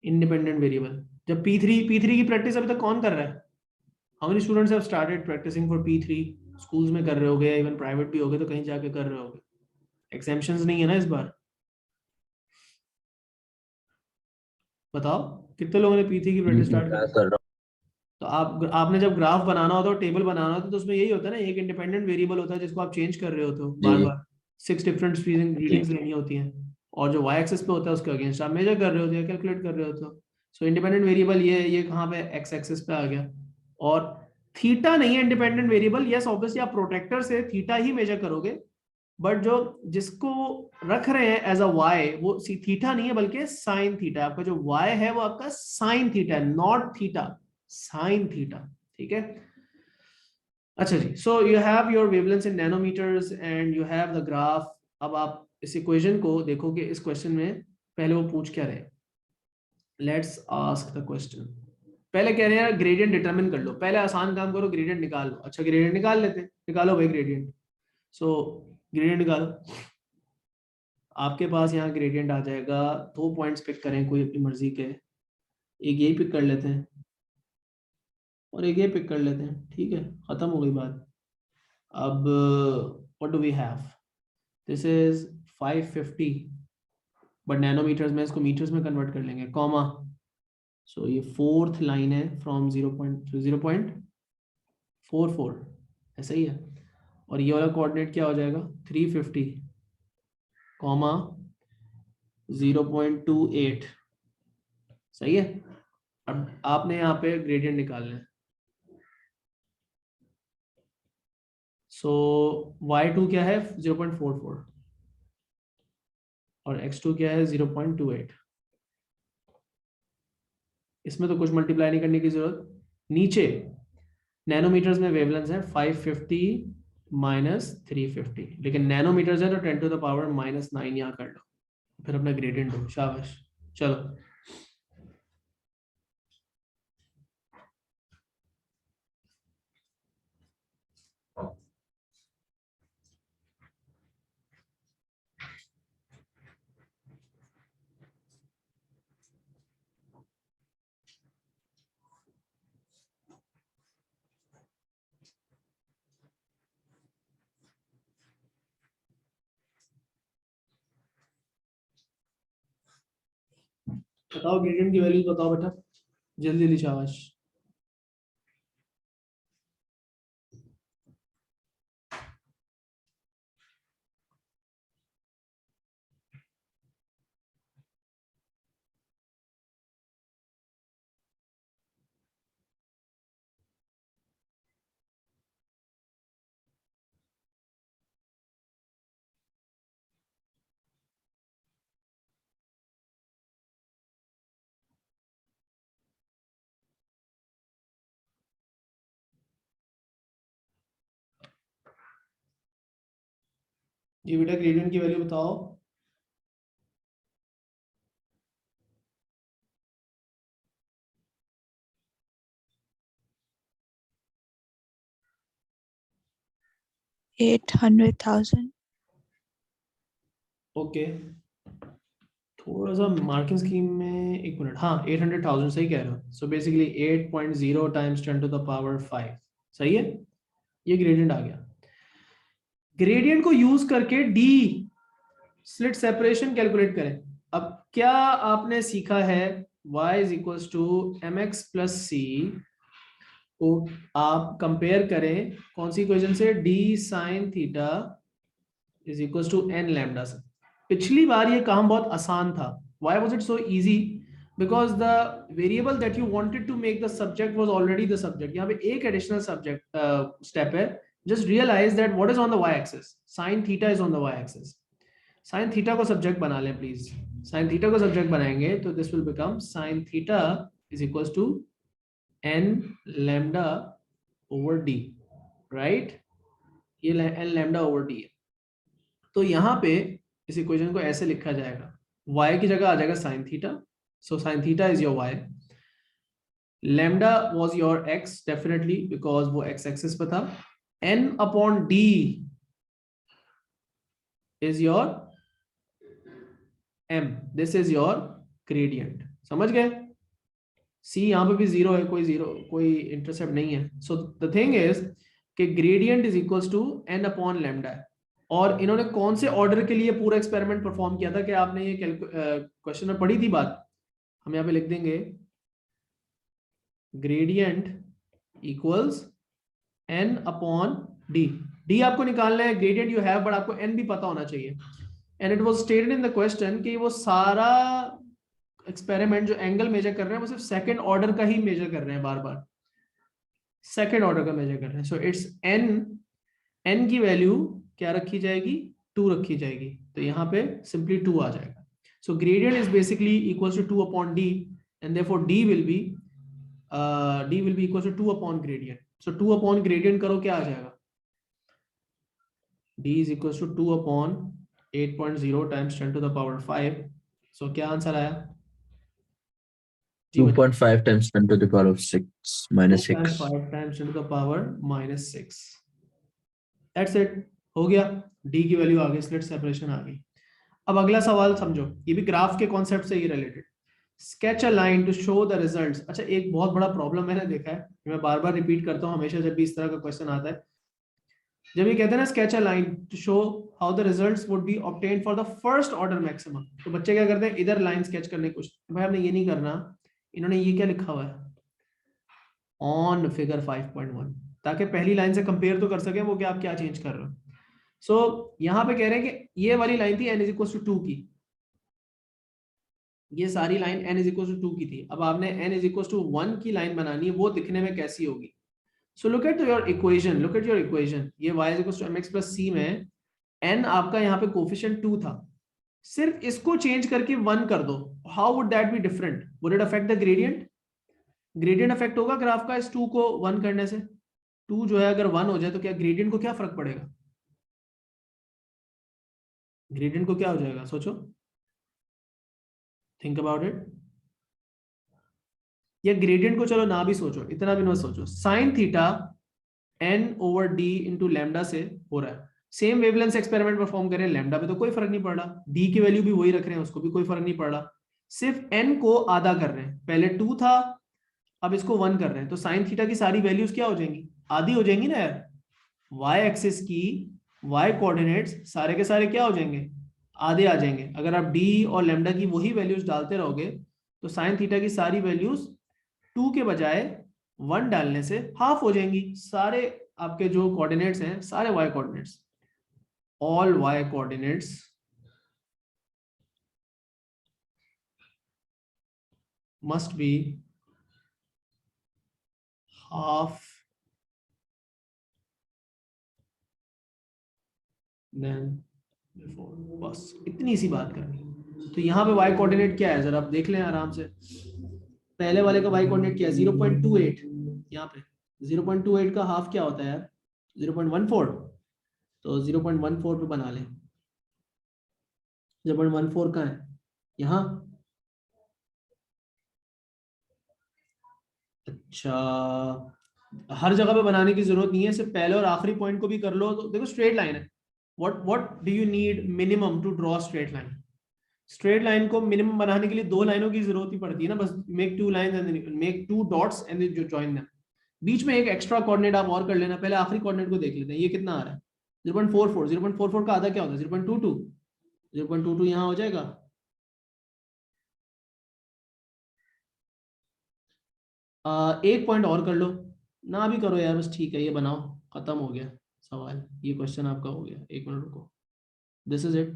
Independent variable. जब P3 की प्रैक्टिस अभी तक कौन कर रहा है, how many students have started practising for P3? Schools में कर रहे होगे, इवन प्राइवेट भी होगे तो कहीं जाके कर रहे होगे. एग्जाम्पशंस नहीं है ना इस बार. बताओ कितने लोगों ने P3 की प्रैक्टिस स्टार्ट क्या की? कर रहा तो आपने जब ग्राफ बनाना होता है, टेबल बनाना होता है, तो उसमें यही होता है ना, एक इंडिपेंडेंट वेरिएबल होता है जिसको आप चेंज कर रहे होते हो बार जी. बार. 6 डिफरेंट रीडिंग्स लेनी होती हैं और जो y एक्सिस पे होता है उसके अगेंस्ट आप मेजर कर रहे होते हो, कैलकुलेट कर रहे होते हो. सो इंडिपेंडेंट वेरिएबल ये कहाँ पे, x एक्सिस पे आ गया. और थीटा नहीं है इंडिपेंडेंट वेरिएबल. यस ऑब्वियसली आप प्रोटेक्टर से थीटा ही मेजर करोगे, बट जो जिसको रख रहे हैं एज अ वाई, वो थीटा नहीं है बल्कि साइन थीटा. आपका जो वाई है वो आपका साइन थीटा है, नॉट थीटा, साइन थीटा. ठीक है. अच्छा जी, so you have your wavelengths in nanometres and you have the graph. अब आप इस इक्वेशन को देखोगे, इस क्वेश्चन में पहले वो पूछ क्या रहे. Let's ask the question. पहले कह रहे हैं ग्रेडियंट डिटरमिन कर लो. पहले आसान काम करो, ग्रेडियंट निकाल लो. अच्छा ग्रेडियंट निकाल लेते हैं, निकालो भाई ग्रेडियंट. सो ग्रेडियंट निकालो. आपके पास यहाँ ग्रेडियंट आ जाएगा. 2 पॉइंट्स पिक करें कोई अपनी मर्जी के, एक यही पिक कर लेते हैं और एक ये पिक कर लेते हैं. ठीक है, खत्म हो गई बात. अब what do we have, this is 550 but nanometres में, इसको मीटर्स में कन्वर्ट कर लेंगे, कॉमा. सो ये फोर्थ लाइन है फ्रॉम 0.44, ऐसा ही है. और ये वाला कोऑर्डिनेट क्या हो जाएगा, 350 कॉमा 0.28. सही है. अब आपने यहाँ पे ग्रेडियंट निकालना है. सो y2 क्या है 0.44 और x2 क्या है 0.28. इसमें तो कुछ मल्टीप्लाई नहीं करने की जरूरत. नीचे नैनोमीटर्स में वेवलेंथ है 550 माइनस 350, लेकिन नैनोमीटर्स है तो 10⁻⁻⁹ यहाँ कर लो, फिर अपना ग्रेडियंट दो. शाबाश. चलो बताओ ग्रेडियंट की वैल्यूज बताओ बेटा, जल्दी जल्दी. शाबाश. ये बेटा ग्रेडियंट की वैल्यू बताओ। $800,000. ओके, थोड़ा सा मार्किंग स्कीम में, एक मिनट, हाँ 800,000 सही कह रहे हो। So basically 8.0 times 10 to the power 5, सही है, ये ग्रेडियंट आ गया। ग्रेडियंट को यूज करके डी स्लिट सेपरेशन कैलकुलेट करें। अब क्या आपने सीखा है, y is equals to M X plus C को आप कंपेयर करें कौन सी इक्वेशन से, d sine theta is equals to n lambda से। पिछली बार ये काम बहुत आसान था। why was it so easy? because the variable that you wanted to make the subject was already the subject. यहाँ पे एक additional subject step है, just realize that what is on the y axis, sin theta is on the y axis. sin theta को subject बना लें please. sin theta को subject बनाएंगे तो this will become sin theta is equals to n lambda over d, right? ये n lambda over d है। तो यहाँ पे इस इक्वेशन को ऐसे लिखा जाएगा, y की जगह आ जाएगा sin theta, so sin theta is your y, lambda was your x definitely because वो x axis पे था, n upon d is your m, this is your gradient। समझ गए? c यहाँ पे भी जीरो है, कोई इंटरसेप्ट नहीं है। सो द थिंग इज कि gradient is equals to n upon lambda है। और इन्होंने कौन से ऑर्डर के लिए पूरा एक्सपेरिमेंट परफॉर्म किया था, कि आपने ये क्वेश्चन में पढ़ी थी बात, हम यहाँ पे लिख देंगे gradient equals n upon d। d आपको निकालना है, ग्रेडियंट यू हैव, बट आपको n भी पता होना चाहिए। And it was stated in the question कि वो सारा एक्सपेरिमेंट जो एंगल मेजर कर रहे हैं वो सिर्फ सेकंड ऑर्डर का ही मेजर कर रहे हैं, बार बार सेकंड ऑर्डर का मेजर कर रहे हैं। सो इट्स n की वैल्यू क्या रखी जाएगी, 2 रखी जाएगी, तो यहाँ पे सिंपली 2 आ जाएगा। So gradient is basically equals to 2 upon d and therefore d will be equals to 2 upon gradient. So 2 upon gradient करो, क्या आ जाएगा, d is equals to 2 upon 8.0 times 10 to the power 5। So क्या answer आया, 2.5 times 10 to the power of 6 minus 6. 5 times 10 to the power minus 6। That's it, हो गया, d की value आ गई, स्लिट सेपरेशन आ गई। अब अगला सवाल समझो, ये भी ग्राफ के कॉन्सेप्ट से ही related. Sketch a line to show the results. अच्छा, एक बहुत बड़ा प्रॉब्लम मैंने देखा है, मैं बार बार रिपीट करता हूँ हमेशा जब भी इस तरह का क्वेश्चन आता है, जब ये कहते हैं ना sketch a line to show how the results would be obtained for the first order maximum, तो बच्चे क्या करते हैं, इधर लाइन स्केच करने की कोशिश, भाई हमने ये नहीं करना, इन्होंने ये क्या लिखा हुआ है ऑन फिगर 5.1, ताकि पहली लाइन से कंपेयर तो कर सके वो कि आप क्या चेंज कर रहे हो। सो यहाँ पे कह रहे हैं कि ये वाली लाइन थी n इज इक्वल टू 2 की, ये सारी line n is equal to 2 की थी। अब आपने n इज इक्वल टू 1 की लाइन बनानी है, वो दिखने में कैसी होगी। So look at your equation, ये y is equal to mx plus c में n आपका यहाँ पे कोफिशिएंट 2 था, सिर्फ इसको चेंज करके 1 कर दो, how would that be different, would it affect the gradient? Gradient affect होगा ग्राफ का इस 2 को 1 करने से। 2 जो है अगर 1 हो जाए तो क्या ग्रेडियंट को क्या फर्क पड़ेगा, ग्रेडियंट को क्या हो जाएगा, सोचो, थिंक अबाउट इट। या ग्रेडियंट को चलो ना भी सोचो, इतना भी ना सोचो, sine theta n over d into lambda से हो रहा है। सेम वेवलेंथ एक्सपेरिमेंट परफॉर्म करें, लैम्डा पे तो कोई फर्क नहीं पड़ रहा, d की वैल्यू भी वही रख रहे हैं, उसको भी कोई फर्क नहीं पड़ रहा, सिर्फ n को आधा कर रहे हैं, पहले 2 था अब इसको 1 कर रहे हैं, तो साइन थीटा की सारी वैल्यूज क्या हो जाएंगी, आधी हो जाएंगी ना यार। y एक्सिस की y कोऑर्डिनेट्स सारे के सारे क्या हो जाएंगे, आधे आ जाएंगे। अगर आप d और लैम्डा की वही वैल्यूज डालते रहोगे तो साइन थीटा की सारी वैल्यूज 2 के बजाय 1 डालने से हाफ हो जाएंगी। सारे आपके जो कोऑर्डिनेट्स हैं, सारे y coordinates, all y coordinates must be half than before, बस इतनी सी बात करनी। तो यहाँ पे y कोऑर्डिनेट क्या है, जरा आप देख लें आराम से। पहले वाले का y कोऑर्डिनेट क्या है, 0.28, यहाँ पे 0.28 का हाफ क्या होता है यार, 0.14, तो 0.14 पे बना लें, 0.14 कहाँ है? यहाँ। अच्छा, हर जगह पे बनाने की जरूरत नहीं है, सिर्फ पहले और आखिरी पॉइंट को भी कर लो। तो देखो स्ट्रेट लाइन है, what do you need minimum to draw straight line? Straight line को मिनिमम बनाने के लिए 2 लाइनों की जरूरत ही पड़ती है ना, बस make 2 lines and make 2 dots and जो जॉइन देम। बीच में एक एक्स्ट्रा कोऑर्डिनेट आप और कर लेना। पहले आखिरी कोऑर्डिनेट को देख लेते हैं, ये कितना आ रहा है? 0.44। 0.44 का आधा क्या होता है? 0.22। 0.22 यहाँ हो जाएगा। एक पॉइंट और कर लो ना, भी करो यार, बस ठीक है, ये बनाओ, खत्म हो गया सवाल, ये क्वेश्चन आपका हो गया। एक मिनट रुको, this is it,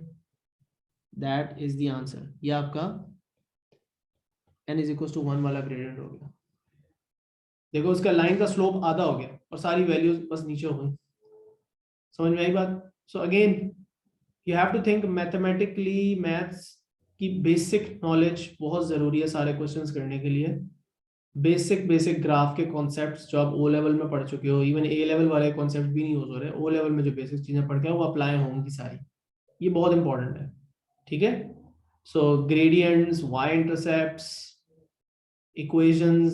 that is the answer. ये आपका n इज इक्वल टू 1 वाला ग्रेडियंट हो गया। देखो उसका लाइन का स्लोप आधा हो गया और सारी वैल्यूज बस नीचे हो गई। समझ में आई बात? So again you have to think mathematically. Maths की बेसिक नॉलेज बहुत जरूरी है सारे क्वेश्चंस करने के लिए। बेसिक ग्राफ के कॉन्सेप्ट्स जो आप ओ लेवल में पढ़ चुके हो, इवन ए लेवल वाले कॉन्सेप्ट भी नहीं हो रहे, ओ लेवल में जो बेसिक चीजें पढ़ के वो अप्लाई होंगी सारी, ये बहुत इंपॉर्टेंट है। ठीक है, so gradients, y intercepts, equations,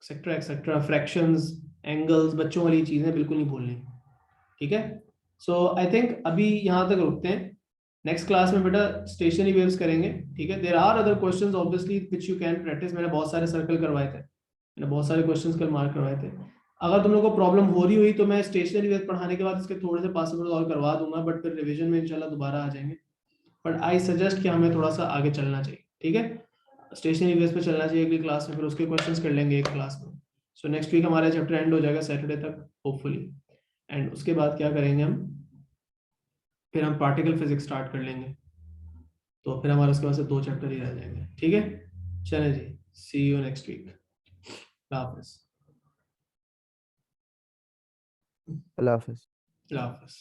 etcetera etcetera, fractions, angles, बच्चों वाली चीजें बिल्कुल नहीं भूलनी। ठीक है, सो आई थिंक अभी यहाँ तक रुकते हैं। नेक्स्ट क्लास में बेटा स्टेशनरी वेव्स करेंगे। ठीक है, there are other questions obviously which you can practise. मैंने बहुत सारे सर्कल करवाए थे, मैंने बहुत सारे क्वेश्चंस कल मार्क करवाए थे। अगर तुम लोग को प्रॉब्लम हो रही हुई तो मैं स्टेशनरी वेव्स पढ़ाने के बाद इसके थोड़े से पॉसिबल और करवा दूंगा, बट फिर रिवीजन में इंशाल्लाह दोबारा आ जाएंगे। बट आई सजेस्ट कि हमें थोड़ा सा आगे चलना चाहिए। ठीक है, स्टेशनरी वेव्स पे चलना चाहिए अगली क्लास में, फिर उसके क्वेश्चंस कर लेंगे एक क्लास में। सो नेक्स्ट वीक हमारा चैप्टर एंड हो जाएगा सैटरडे तक होपफुली, एंड उसके बाद क्या करेंगे हम, फिर हम पार्टिकल फिजिक्स स्टार्ट कर लेंगे। तो फिर हमारे उसके बाद से 2 चैप्टर ही रह जाएंगे। ठीक है, चलें जी, सी यू नेक्स्ट वीक। हाफिज। अल्लाह हाफिज। हाफिज।